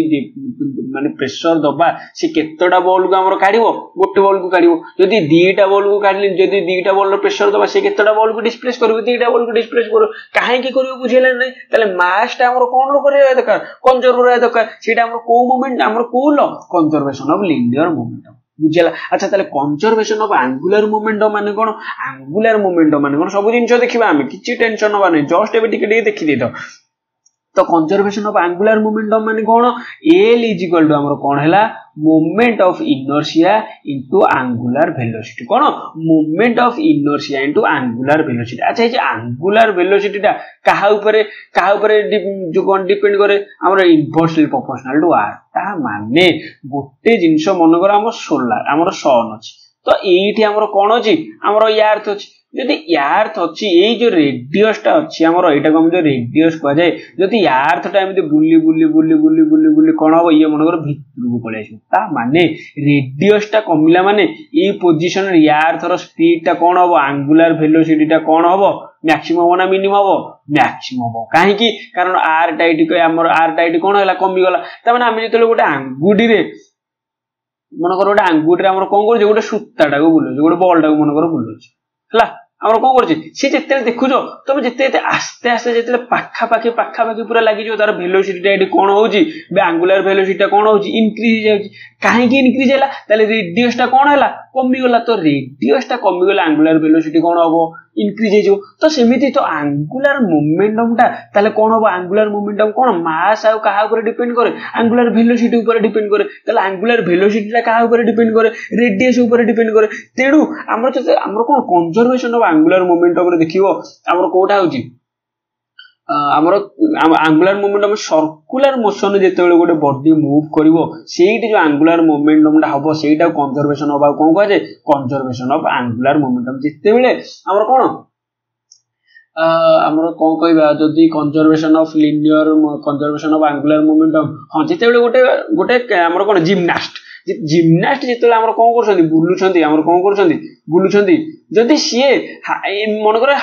माने प्रेशर दबा से केतोडा बॉल को हमर काढिबो गोटे बॉल को काढिबो जदी दीटा बॉल को काढली जदी दीटा बॉल रो प्रेशर दबा से केतोडा बॉल को डिस्प्लेस करबो दीटा बॉल को डिस्प्लेस करो काहे की करियो बुझेला नै ताले मास टा हमर कोन रो करे दरकार कंजर्व रो दरकार सेटा हमर को मोमेंट हमर को लो कंजर्वेशन ऑफ लिनियर मोमेंटम बुझला अच्छा ताले कंजर्वेशन ऑफ एंगुलर मोमेंटम माने कोन एंगुलर मोमेंटम माने कोन सब जिंस देखिबा हम किछि टेंशन होबा नै जस्ट एबे टिके देखि दे तो कंजर्वेशन ऑफ एंगुलर मोमेंटम माने कोन L इज इक्वल टू हमर कोन हैला moment of inertia into angular velocity cone moment of inertia into angular velocity अच्छा ये एंगुलर वेलोसिटी टा काहा ऊपर जो कोन डिपेंड करे हमर इनवर्सली प्रोपोर्शनल टू r ता माने गोटे जिंस मन कर हमर सोलार हमर सन अछि तो एठी हमर कोन अछि हमर अर्थ अछि जदि अर्थ अछि ए जो रेडियस टा अछि हमर एटा को हम जो रेडियस कह जाय जदि अर्थ टा एमते बुली कोन हो ये मन कर भितर को पळे आसी ता माने रेडियस टा कमिला माने ए पोजीशन रे अर्थ रो स्पीड टा कोन हो एंगुलर वेलोसिटी टा कोन हो मैक्सिमम हो ना मिनिमम हो मैक्सिमम हो काहे की कारण r टा एटी हमर r टा एटी कोन होला कमी गला ता माने हम जेतले गोटे अंगुडी रे मन कर गोटे अंगुडी रे हमर कोन कर जे गोटे सूता टा को बुलो गोटे बॉल टा को मन कर बुलो हला हमर कोन करछि से जेते देखुजो तमे जेते आस्ते आस्ते जेते पाखा पाखी पूरा लागि जो तार वेलोसिटी टा एडी कोन होउची बे एंगुलर वेलोसिटी टा कोन होउची इंक्रीज जाउची काहे की इंक्रीज हैला ताले रेडियस टा कोन हैला कमी गला तो रेडियस टा कमी गला एंगुलर वेलोसिटी कोन होबो इंक्रीज हे जो तो सेमिति तो एंगुलर मोमेंटम टा ताले कोन होबो एंगुलर मोमेंटम कोन मास आ कहा ऊपर डिपेंड करे एंगुलर वेलोसिटी ऊपर डिपेंड करे ताले एंगुलर वेलोसिटी टा कहा ऊपर डिपेंड करे रेडियस ऊपर डिपेंड करे तेडू हमर कोन कंजर्वेशन ऑफ एंगुलर मोमेंटम रे देखिबो हमर कोटा होची हमर एंगुलर मोमेंटम सर्कुलर मोशन जेते बेले गोटे बॉडी मूव करिवो सेठी जो एंगुलर मोमेंटम टा हबो सेटा कंजर्वेशन होबा कोन कह जे कंजर्वेशन ऑफ एंगुलर मोमेंटम जेते बेले हमर कोन हमर कोन कहबा जदी conservation of linear conservation of angular momentum हां जेते बेले गोटे हमर कोन जिम्नास्ट जेते हमर कोन करछन्ती बुलुछन्ती हमर कोन करछन्ती बुलुछन्ती जदी सिए मन करे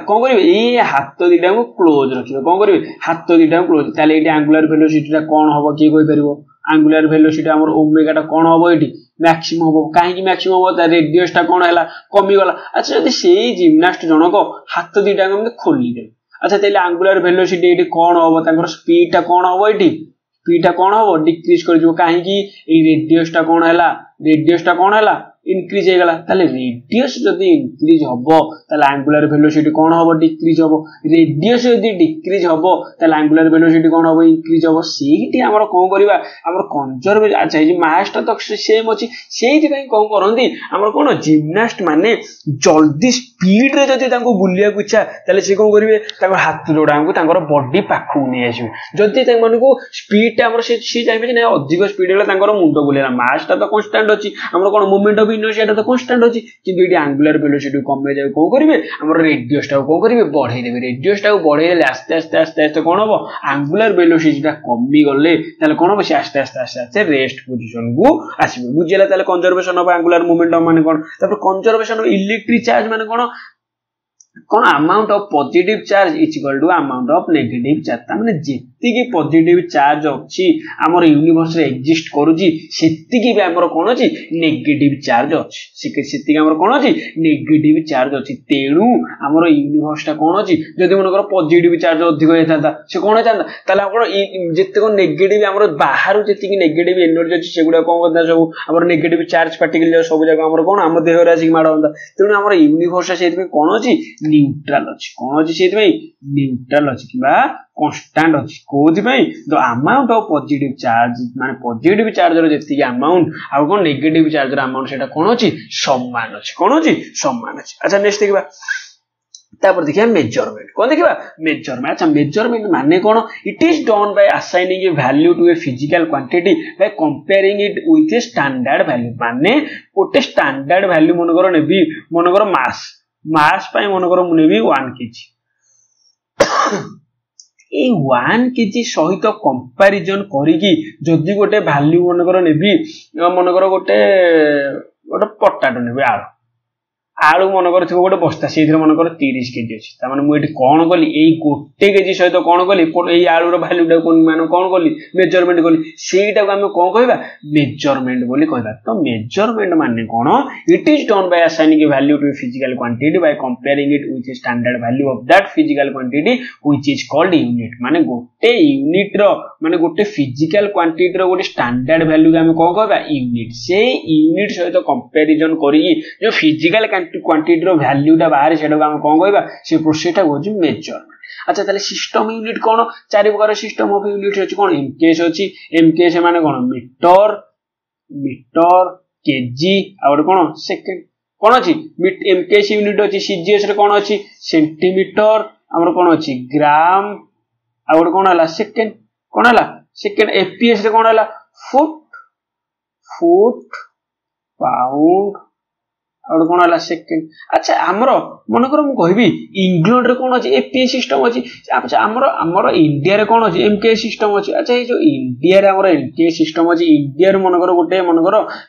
कोन करिवे ए हाथ दिटा को क्लोज रखिबो कोन करिवे हाथ दिटा को क्लोज ताले एटी एंगुलर वेलोसिटी टा कोन होबो की कहि परिबो आंगुलर वेलोसिटी हमर ओमेगाटा कोन हबो एठी मैक्सिमम हबो काहे मैक्सिमम हबो ता रेडियसटा कोन हैला कमी गला अच्छा यदि सेही जिम्नास्ट जनको हाथ दुईटा हम खोली दे अच्छा तेले आंगुलर वेलोसिटी एठी कोन हबो तांकर स्पीडटा कोन हबो एठी स्पीडटा कोन हबो डिक्रीज कर जो काहे कि ए रेडियसटा कोन हैला इनक्रीज हो गला ताले रेडियस जदी इनक्रीज हबो ताले आंगुलर वेलोसिटी कोन हबो डिक्रीज हबो रेडियस जदी डिक्रीज हबो ताले आंगुलर वेलोसिटी कोन हबो इंक्रीज हबो सेहीटी हमर कोन करबा हमर कंजर्व अच्छा जे मासटा तो सेम अछि सेहीति पई कोन करंदी हमर कोन जिम्नास्ट माने जल्दी स्पीड रे जदी तांको बुलिया को इच्छा ताले से कोन करिवे तांको हाथ जोडांको तांकर बॉडी पाखु नै आसीबे जदी तां मानको स्पीड हमर से जाइबे नै अधिक स्पीड हेला तांकर मुंड बुलेला मासटा तो कांस्टेंट अछि हमर कोन मोमेंट ऑफ इनर्शिया तो कांस्टेंट अछि किंतु एटी एंगुलर वेलोसिटी कमे जाय को करिवे हमर रेडियस टा को करिवे बढ़ाई देबे रेडियस टा बढ़ाइले आस्ते आस्ते आस्ते आस्ते कोन हबो एंगुलर वेलोसिटी टा कमी गले ताले कोन हबो से आस्ते आस्ते आस्ते आस्ते रेस्ट पोजीशन को आसीबे बुझिला ताले कंजर्वेशन ऑफ एंगुलर मोमेंटम माने कोन तापर कंजर्वेशन ऑफ इलेक्ट्रिक चार्ज माने कोन amount of positive charge is equal to amount of negative charge ता माने जेति की पॉजिटिव चार्ज अछि हमर यूनिवर्स रे एग्जिस्ट करूची सेति की भी हमर कोन अछि नेगेटिव चार्ज अछि सेति की हमर कोन अछि नेगेटिव चार्ज अछि तेनु हमर यूनिवर्स ता कोन अछि जदि मनकर पॉजिटिव चार्ज अधिक होइताता से कोन चांदा ताले हमर जेते को नेगेटिव हमर बाहर जेति की नेगेटिव एनर्जी अछि सेगुडा कोन करदा सब हमर नेगेटिव चार्ज पार्टिकल सब जगह हमर कोन हम देह रे आसी माडा होंदा तेनु हमर यूनिवर्स सेति में कोन अछि न्यूट्रल अछि कोन अछि सेति में न्यूट्रल अछि किबा कांस्टेंट अछि कोथि पई the amount of positive charge माने पॉजिटिव चार्ज रो जेति अमाउंट आ कोन नेगेटिव चार्ज रो अमाउंट सेटा कोन अछि समान अछि कोन अछि समान अछि अच्छा नेक्स्ट देखिबा तापर देखिया मेजरमेंट कोन देखिबा मेजरमेंट अच्छा मेजरमेंट माने कोन it is done by assigning a value to a physical quantity by comparing it with a standard value माने ओटे स्टैंडर्ड वैल्यू मनकर नेबी मनकर मास पई मनकर नेबी 1 केजी ए 1 केजी सहित कंपैरिजन करिकी जदी गोटे वैल्यू मनकर नेबी मनकर गोटे पट्टाटो नेबी आलू मनकर थो गोटे बस्ता से मनकर 30 केजी अछि त माने मु एठी कोन कली एई गोटे केजी सहित कोन कली एई आलू रो वैल्यू टा कोन माने कोन कली मेजरमेंट कली सेईटा को हम कोन कहबा मेजरमेंट बोली कहबा तो मेजरमेंट माने कोन it is done by assigning a value to a physical quantity by comparing it with a standard value of that physical quantity which is called unit माने गोटे यूनिट रो माने गोटे फिजिकल क्वांटिटी रो गोटे स्टैंडर्ड वैल्यू के हम कोन कहबा unit से unit सहित कंपैरिजन करी जो फिजिकल क्वांटिटी रो वैल्यू टा बाहर सेटा हम कोन कहबा से प्रोसेस हो जे मेजरमेंट अच्छा ताले सिस्टम यूनिट कोन चारि प्रकार सिस्टम ऑफ यूनिट अछि कोन एमकेएस माने कोन मीटर केजी और कोन सेकंड कोन अछि एमकेएस यूनिट अछि सीजीएस रे कोन अछि सेंटीमीटर हमर कोन अछि ग्राम और कोन हला सेकंड एफपीएस रे कोन हला फुट पाउंड और कोन हला सेकंड अच्छा हमरो मन कर मु कहबी इंग्लैंड रे कोन अछि एफपीएस सिस्टम अछि अच्छा हमरो इंडिया रे कोन अछि एमकेएस सिस्टम अछि अच्छा ए जो इंडिया रे हमरो एमकेएस सिस्टम अछि इंडिया रे मन कर गोटे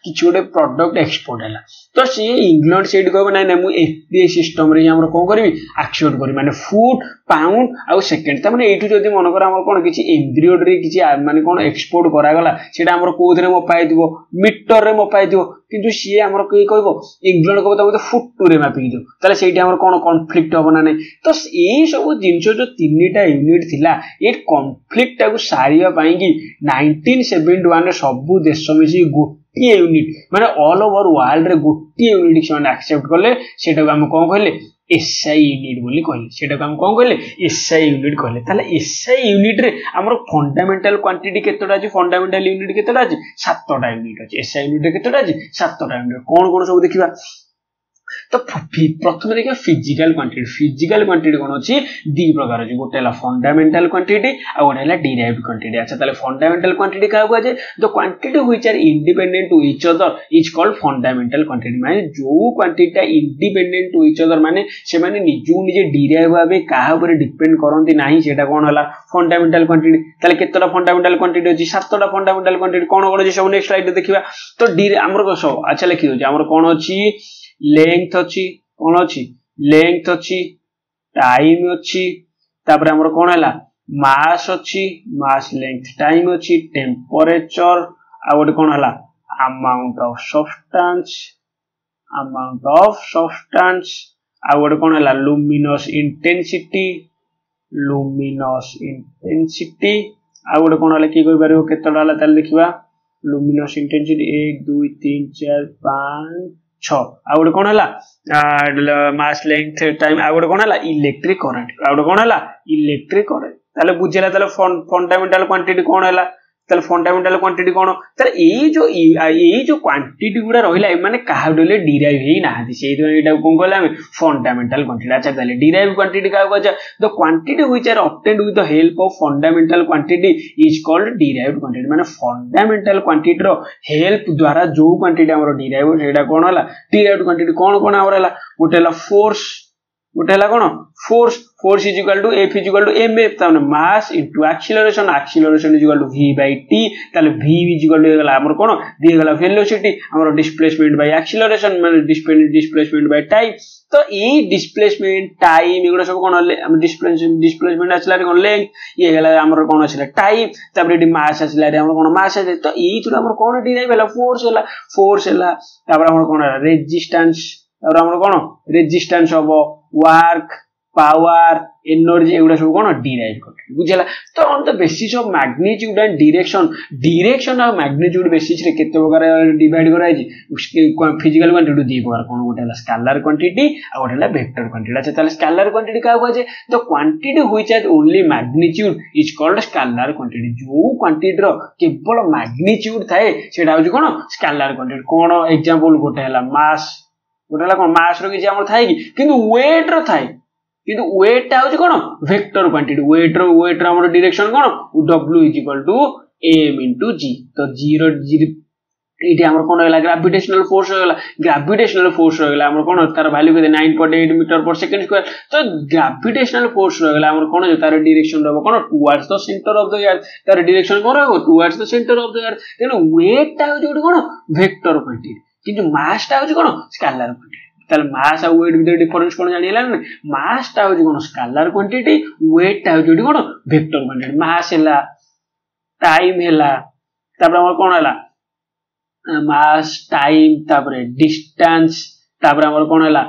किछ गोटे प्रोडक्ट एक्सपोर्ट हला तो से इंग्लैंड सेड कहबो नै मु एफपीएस सिस्टम रे हमरो कोन करबी एक्सपोर्ट करी माने फुट पाउंड आ सेकंड त माने एठु जदी मन कर हमर कोन किछ एम्ब्रियोडरी किछ माने कोन एक्सपोर्ट करा गला सेटा हमरो कोथरे मपाई दिबो मीटर रे मपाई दिबो किंतु सी हमरो की कहबो इंग्लैंड को तो फुट रे मापी दियो ताले सेठी हमर कोन कॉन्फ्लिक्ट होबो ना नै तो एई सब जिंस जो तीनटा यूनिट थिला ए कॉन्फ्लिक्ट को सारिया पई कि 1971 रे सब देश मिसी गोटी यूनिट माने ऑल ओवर वर्ल्ड रे गोटी यूनिट से एक्सेप्ट करले सेटा को हम कोन कहले एसआई यूनिट बोली कहले सेटा को हम कोन कहले एसआई यूनिट कहले ताले एसआई यूनिट रे हमर फंडामेंटल क्वांटिटी केतोडा अछि फंडामेंटल यूनिट केतोडा अछि 7टा यूनिट अछि एसआई यूनिट रे केतोडा अछि 7टा यूनिट कोन सब देखिबा तो प्रथम देखिए फिजिकल क्वांटिटी कोन अछि दी प्रकार अछि गोटे हला फंडामेंटल क्वांटिटी आ गोटे हला डिराइव्ड क्वांटिटी अच्छा ताले फंडामेंटल क्वांटिटी का हुआ जे the quantity which are independent to each other is called fundamental quantity माने जो quantity independent to each other माने से माने निजु निजे डिराइव भाबे काहा ऊपर डिपेंड करंती नाही सेटा कोन हला फंडामेंटल क्वांटिटी ताले केतटा फंडामेंटल क्वांटिटी अछि 7टा फंडामेंटल क्वांटिटी कोन कोन अछि सब नेक्स्ट स्लाइड देखिबा तो हमर सब अच्छा लिखि दो हमर कोन अछि लेंथ अछि कोन अछि लेंथ अछि टाइम अछि तापर हमर कोन हला मास अच्छी मास लेंथ टाइम अच्छी टेम्परेचर आ गोटे कौन है अमाउंट ऑफ सब्सटेंस आ गोटे कौन है लुमिनस इंटेंसिटी आ गोटे कौन है कि कह केतटा है ताले देखिबा लुमिनस इंटेंसिटी 1 2 3 4 5 6 आ गोटे कौन है मास लेंथ टाइम आ गोटे कौन है इलेक्ट्रिक करंट आ गोटे कौन है इलेक्ट्रिक करंट ताले बुझेला ताले फंडामेंटल क्वांटिटी कौन है ताले फंडामेंटल क्वांटिटी कौन ताले एई जो क्वांटिटी गुडा रहिला माने काहा डले डिराइव हेई नाहंती सेहि तो एटा कोन कहला हम फंडामेंटल क्वांटिटी अच्छा ताले डिराइव क्वांटिटी का कहजा the quantity which are obtained with the help of fundamental quantity is called derived quantity माने फंडामेंटल क्वांटिटी रो हेल्प द्वारा जो क्वांटिटी हमरो डिराइव सेटा कोन होला डिराइव्ड क्वांटिटी कोन हमरो होला गोटे होला फोर्स गोटे है कौन force is equal to F is equal to M F ताने mass into acceleration is equal to v by t ताले v इज इक्वल टू हमर कोन दी गला वेलोसिटी हमर डिस्प्लेसमेंट बाय एक्सीलरेशन माने डिस्प्लेसमेंट बाय टाइम तो ए डिस्प्लेसमेंट टाइम एगुडा सब कोन हम डिस्प्लेसमेंट आछला रे कोन लेंथ ये गला हमर कोन आछला टाइम तापर एडी मास आछला रे हमर कोन मास आछला तो एई थुरा हमर कोन डिराइव होला फोर्स होला तापर हमर कोन रेजिस्टेंस तापर हमर कोन रेजिस्टेंस हबो वर्क पावर एनर्जी एगुडा सब कोन डिराइव करते बुझला तो on the basis of magnitude and direction of magnitude basis रे केते प्रकार डिवाइड कराई छी उसके फिजिकल क्वांटिटी दी प्रकार कोन गोटे ला स्केलर क्वांटिटी आ गोटे ला वेक्टर क्वांटिटी अच्छा ताले स्केलर क्वांटिटी का कहै छै the quantity which has only magnitude is called scalar quantity जो क्वांटिटी रो केवल मैग्नीट्यूड थाए सेटा हो कोन स्केलर क्वांटिटी कोन एग्जांपल गोटे हला मास गोटे कोन मास रो कि हमर थाए कि वेट रो थाए किंतु वेट टा हो कोन वेक्टर क्वांटिटी वेट रो हमर डायरेक्शन कोन w is equal to m into g तो 0 इटी हमर कोन होला ग्रेविटेशनल फोर्स होला ग्रेविटेशनल फोर्स होला हमर कोन तार वैल्यू के 9.8 मीटर पर सेकंड स्क्वायर तो ग्रेविटेशनल फोर्स होला हमर कोन तार डायरेक्शन रहबो कोन towards the centre of the earth तार डायरेक्शन कोन रहबो towards the centre of the earth तेनो वेट टा हो कोन वेक्टर क्वांटिटी किंतु मास टा हो कोन स्केलर क्वांटिटी ताले मास आ वेट भीतर डिफरेंस कोन जानिला ना मास टा हो कोन स्केलर क्वांटिटी वेट टा हो कोन वेक्टर क्वांटिटी मास हैला टाइम हैला तापर हमर कोन हैला मास टाइम तापर डिस्टेंस तापर हमर कोन हैला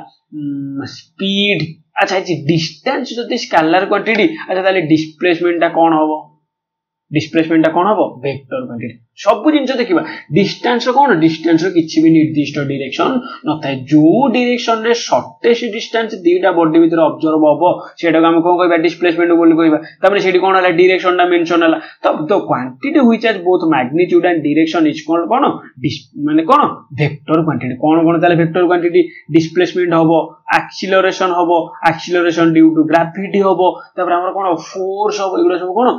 स्पीड अच्छा ये डिस्टेंस जो स्केलर क्वांटिटी अच्छा ताले डिस्प्लेसमेंट टा कोन होबो डिस्प्लेसमेंट टा कोन होबो वेक्टर क्वांटिटी सब जिंस देखिबा डिस्टेंस रो कोन डिस्टेंस रो किछि भी निर्दिष्ट डायरेक्शन न थाए जो डायरेक्शन रे शॉर्टेस्ट डिस्टेंस दीटा बॉडी भीतर ऑब्जर्व होबो सेटा हम कोन कहबा डिस्प्लेसमेंट बोली कहबा तबरे सेठी कोन हला डायरेक्शन टा मेंशन हला तब the quantity which has both magnitude and direction is called कोन माने कोन वेक्टर क्वांटिटी कोन ताले वेक्टर क्वांटिटी डिस्प्लेसमेंट होबो एक्सीलरेशन ड्यू टू ग्रेविटी होबो तबरे हमर कोन फोर्स होबो एगुला सब कोन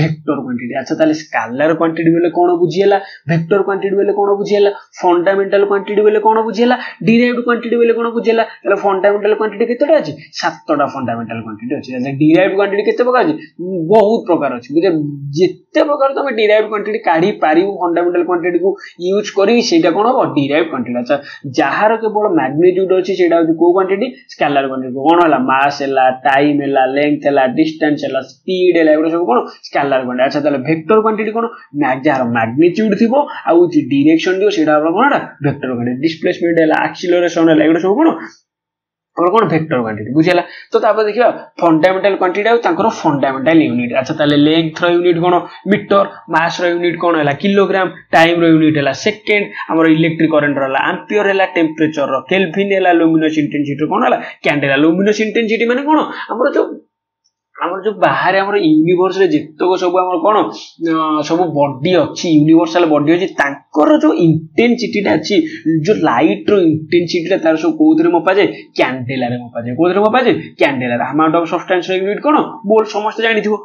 वेक्टर क्वांटिटी अच्छा ताले स्केलर क्वांटिटी बेले कोन बुझियला वेक्टर क्वांटिटी बेले कोन बुझियला फंडामेंटल क्वांटिटी बेले कोन बुझियला डिराइव्ड क्वांटिटी बेले कोन बुझियला ताले फंडामेंटल क्वांटिटी केतेटा अछि 7टा फंडामेंटल क्वांटिटी अछि ताले डिराइव्ड क्वांटिटी केते प्रकार अछि बहुत प्रकार अछि बुझे जेते प्रकार तमे डिराइव्ड क्वांटिटी काढी पारिबो फंडामेंटल क्वांटिटी को यूज करी सेटा कोन हो डिराइव्ड क्वांटिटी अच्छा जहार केवल मैग्नीट्यूड अछि सेटा अछि को क्वांटिटी स्केलर क्वांटिटी कोन होला मास हैला टाइम हैला लेंथ हैला डिस्टेंस हैला स्पीड हैला एगुडा सब कोन स्केलर क्वांटिटी अच्छा ताले वेक्टर क्वांटिटी कोन जहार मैग्नीट्यूड थिबो आ उची डायरेक्शन दियो सेटा हमरा कोनटा वेक्टर क्वांटिटी डिस्प्लेसमेंट हैला एक्सीलरेशन हैला एगुडा सब कोन और कोन वेक्टर क्वांटिटी बुझियला तो तापर देखिबा फंडामेंटल क्वांटिटी आ तांकर फंडामेंटल यूनिट अच्छा ताले लेंथ रो यूनिट कोन मीटर मास रो यूनिट कोन हैला किलोग्राम टाइम रो यूनिट हैला सेकंड हमर इलेक्ट्रिक करंट रहला एम्पियर हैला टेंपरेचर रो केल्विन हैला लुमिनस इंटेंसिटी कोन हैला कैंडेला लुमिनस इंटेंसिटी माने कोन हमर जो बाहर हमर यूनिवर्स रे जेतको सब हमर कोन सब बॉडी अछि यूनिवर्सल बॉडी अछि तांकर जो इंटेंसिटी अछि जो लाइट रो इंटेंसिटी तार सब कोथरे मपा जाय कैंडेला रे मपा जाय कोथरे मपा जाय कैंडेला रे अमाउंट ऑफ सब्सटेंस रो यूनिट कोन बोल समस्त जानि थिबो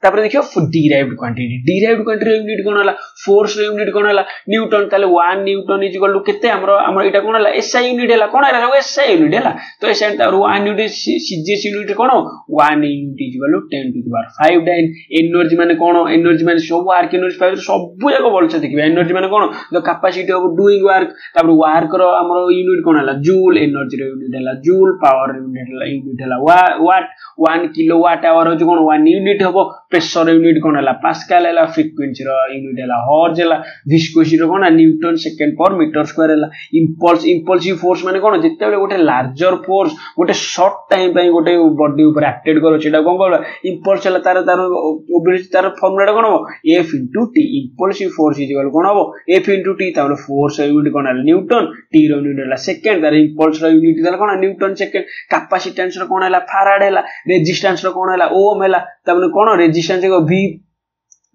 तापर देखियो डिराइव्ड क्वांटिटी यूनिट कोन होला फोर्स रो यूनिट कोन होला न्यूटन ताले 1 न्यूटन इज इक्वल टू केते हमर एटा कोन होला एसआई यूनिट होला कोन होला एसआई यूनिट होला तो एसआई तार 1 यूनिट सीजीएस यूनिट कोन 1 unit is equal to 10 to the power 5 dyne energy माने कोन एनर्जी माने सब वर्क एनर्जी पावर सब जाको बोलछ देखिबा एनर्जी माने कोन the capacity of doing work तापर वर्क रो हमर यूनिट कोन होला जूल एनर्जी रो यूनिट होला जूल पावर यूनिट होला वाट 1 किलोवाट आवर हो कोन 1 यूनिट हबो प्रेशर यूनिट कौन है पास्कल है फ्रिक्वेंसी यूनिट है हर्ज है विस्कोसिटी कौन न्यूटन सेकेंड पर मीटर स्क्वायर है इंपल्सिव फोर्स माने कौन जिते गोटे लार्जर फोर्स गोटे शॉर्ट टाइम गोटे बॉडी ऊपर एक्टेड करो कौन कह इंपल्स है तार तार फर्मुला कौन हम F into T impulsive force is equal कौन हम F into T force unit कौन है न्यूटन टी यूनिट है सेकेंड तार इंपल्स यूनिट कौन न्यूटन सेकेंड कैपेसिटेंस कौन है फाराड है रेजिस्टेंस कौन है ओम है कौन रेजिस्टेंस भी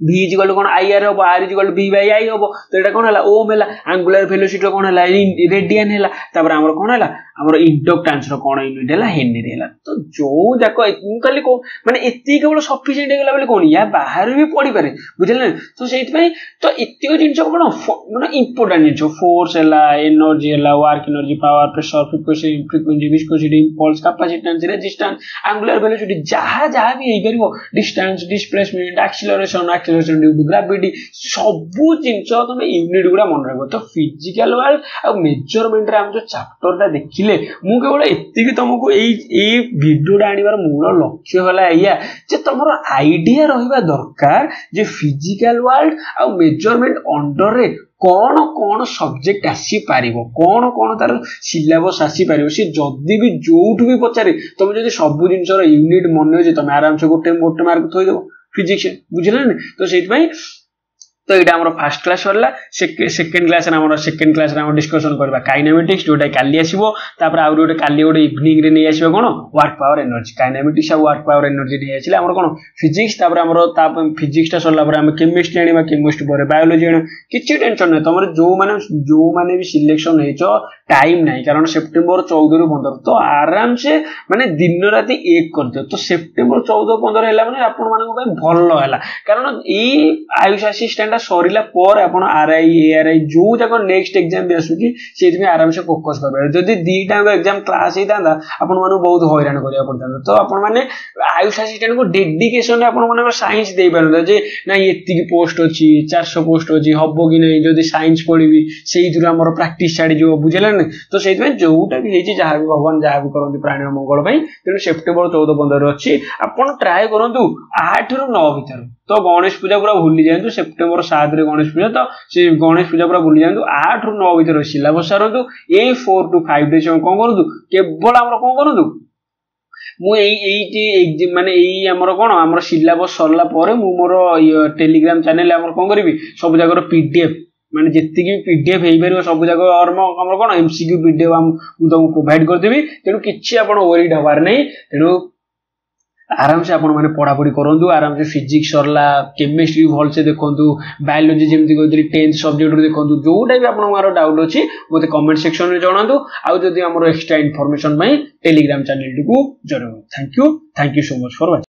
V इक्वल कौन IR हम R equal V by I हम तो ये कौन है ओम है एंगुलर वेलोसिटी कौन है रेडियन है तापर हमर कौन है हमर इंडक्टेंस कौन यूनिट है हेनरी है तो जो जाक खाली को माने एति केवल सफिशिएंट हे गेला बोले कोन या बाहर भी पड़ी पारे बुझले तो सेति पई तो एति जिंस कोन माने इंपोर्टेंट जिंस फोर्स है एनर्जी है work energy power pressure frequency viscosity impulse capacitance resistance angular velocity जहा जहा भी हे परिबो distance displacement acceleration due to gravity सब जिंस तुम यूनिट गुड़ा मन रखो तो फिजिकल वर्ल्ड आ मेजरमेंट रे हम जो चैप्टर टा देखिले मु केवल एतिकी तुमको ए वीडियो आनिबार मूल लक्ष्य होला या जे तमरो आईडिया रहिबा दरकार जे फिजिकल वर्ल्ड आ मेजरमेंट अंडर रे कौन कौन सब्जेक्ट आसी पारिबो कौन कौन तार सिलेबस आसी पारिबो से जदी भी जोठु भी पचारे तुम जदी सब जिंसर यूनिट मन हो जे तुम आराम से गोटे मार्क थोई देबो फिजिक्स बुझले न तो सेति पई तो ये आम फास्ट क्लास सरला second class second class discussion करबा काइनेमेटिक्स जोटा काली आसीबो तापर आउर गोटे काली गोटे इवनिंग रे नै आसीबो कोन वर्क पावर एनर्जी काइनेमेटिक्स आ वर्क पावर एनर्जी नै आसीले हमर कोन फिजिक्स तापर हमर फिजिक्स ता सरला पर हम केमिस्ट्री आनिबा केमिस्ट्री पर बायोलॉजी आनिबा किछि टेंशन नै तमर जो माने भी सिलेक्शन हेचो टाइम नहीं कारण सेप्टेम्बर 14 रु 15 तो आराम से माने दिन राति एक कर दो तो सेप्टेम्बर 14 15 हैला माने आपन मानको भाई भलो हैला कारण ई आयुष असिस्टेंट सरीला पर आपण आरआई एआरआई जो जाक नेक्स्ट एग्जाम भी आसुची सेति में आराम से फोकस करबे जदी दीटा एग्जाम क्लास हितांदा आपण मानु बहुत हैरान करिया पड़ता तो आपण माने आयुष असिस्टेंट को डेडिकेशन आपण माने साइंस दे परदा जे ना एति की पोस्ट अछि 400 पोस्ट अछि हबो कि नै जदी साइंस पढिबी सेही दुरा हमर प्रैक्टिस छाडी जो बुझले न तो सेति में जोटा भी हेची जहा भी भगवान जहा भी करंती प्राणी मंगल पई तेनु सेप्टेम्बर 14 15 अछि आपण ट्राई करंतु 8 रु 9 भीतर तो गणेश पूजा पूरा भूली जाएंतु सेप्टेम्बर 7 रे गणेश पूजा तो से गणेश पूजा पूरा भूली जाएंतु 8 रु 9 भीतर सिलेबस सारंतु ए 4 टू 5 डेज कोन करंतु केवल हमर कोन करंतु मु एई माने एई हमर कोन हमर सिलेबस सरला परे मु मोर टेलीग्राम चैनल हमर कोन करबी सब जगर पीडीएफ माने जत्ति की पीडीएफ हेई परबो सब जगह और हमर कोन एमसीक्यू पीडीएफ हम तुमको प्रोवाइड कर देबी तेनु किछि आपण वरीड हबार नै तेनु आराम से आपण माने पढ़ा पढ़ी करंतु आराम से फिजिक्स सरला केमिस्ट्री भल से देखंतु बायोलॉजी जेमति कहतली 10th सब्जेक्ट रे देखंतु जोटा भी आपण मारो डाउट अछि मते कमेंट सेक्शन रे जणांतु आ जदी हमरो एक्स्ट्रा इंफॉर्मेशन पई टेलीग्राम चैनल को जरूर thank you so much for watching.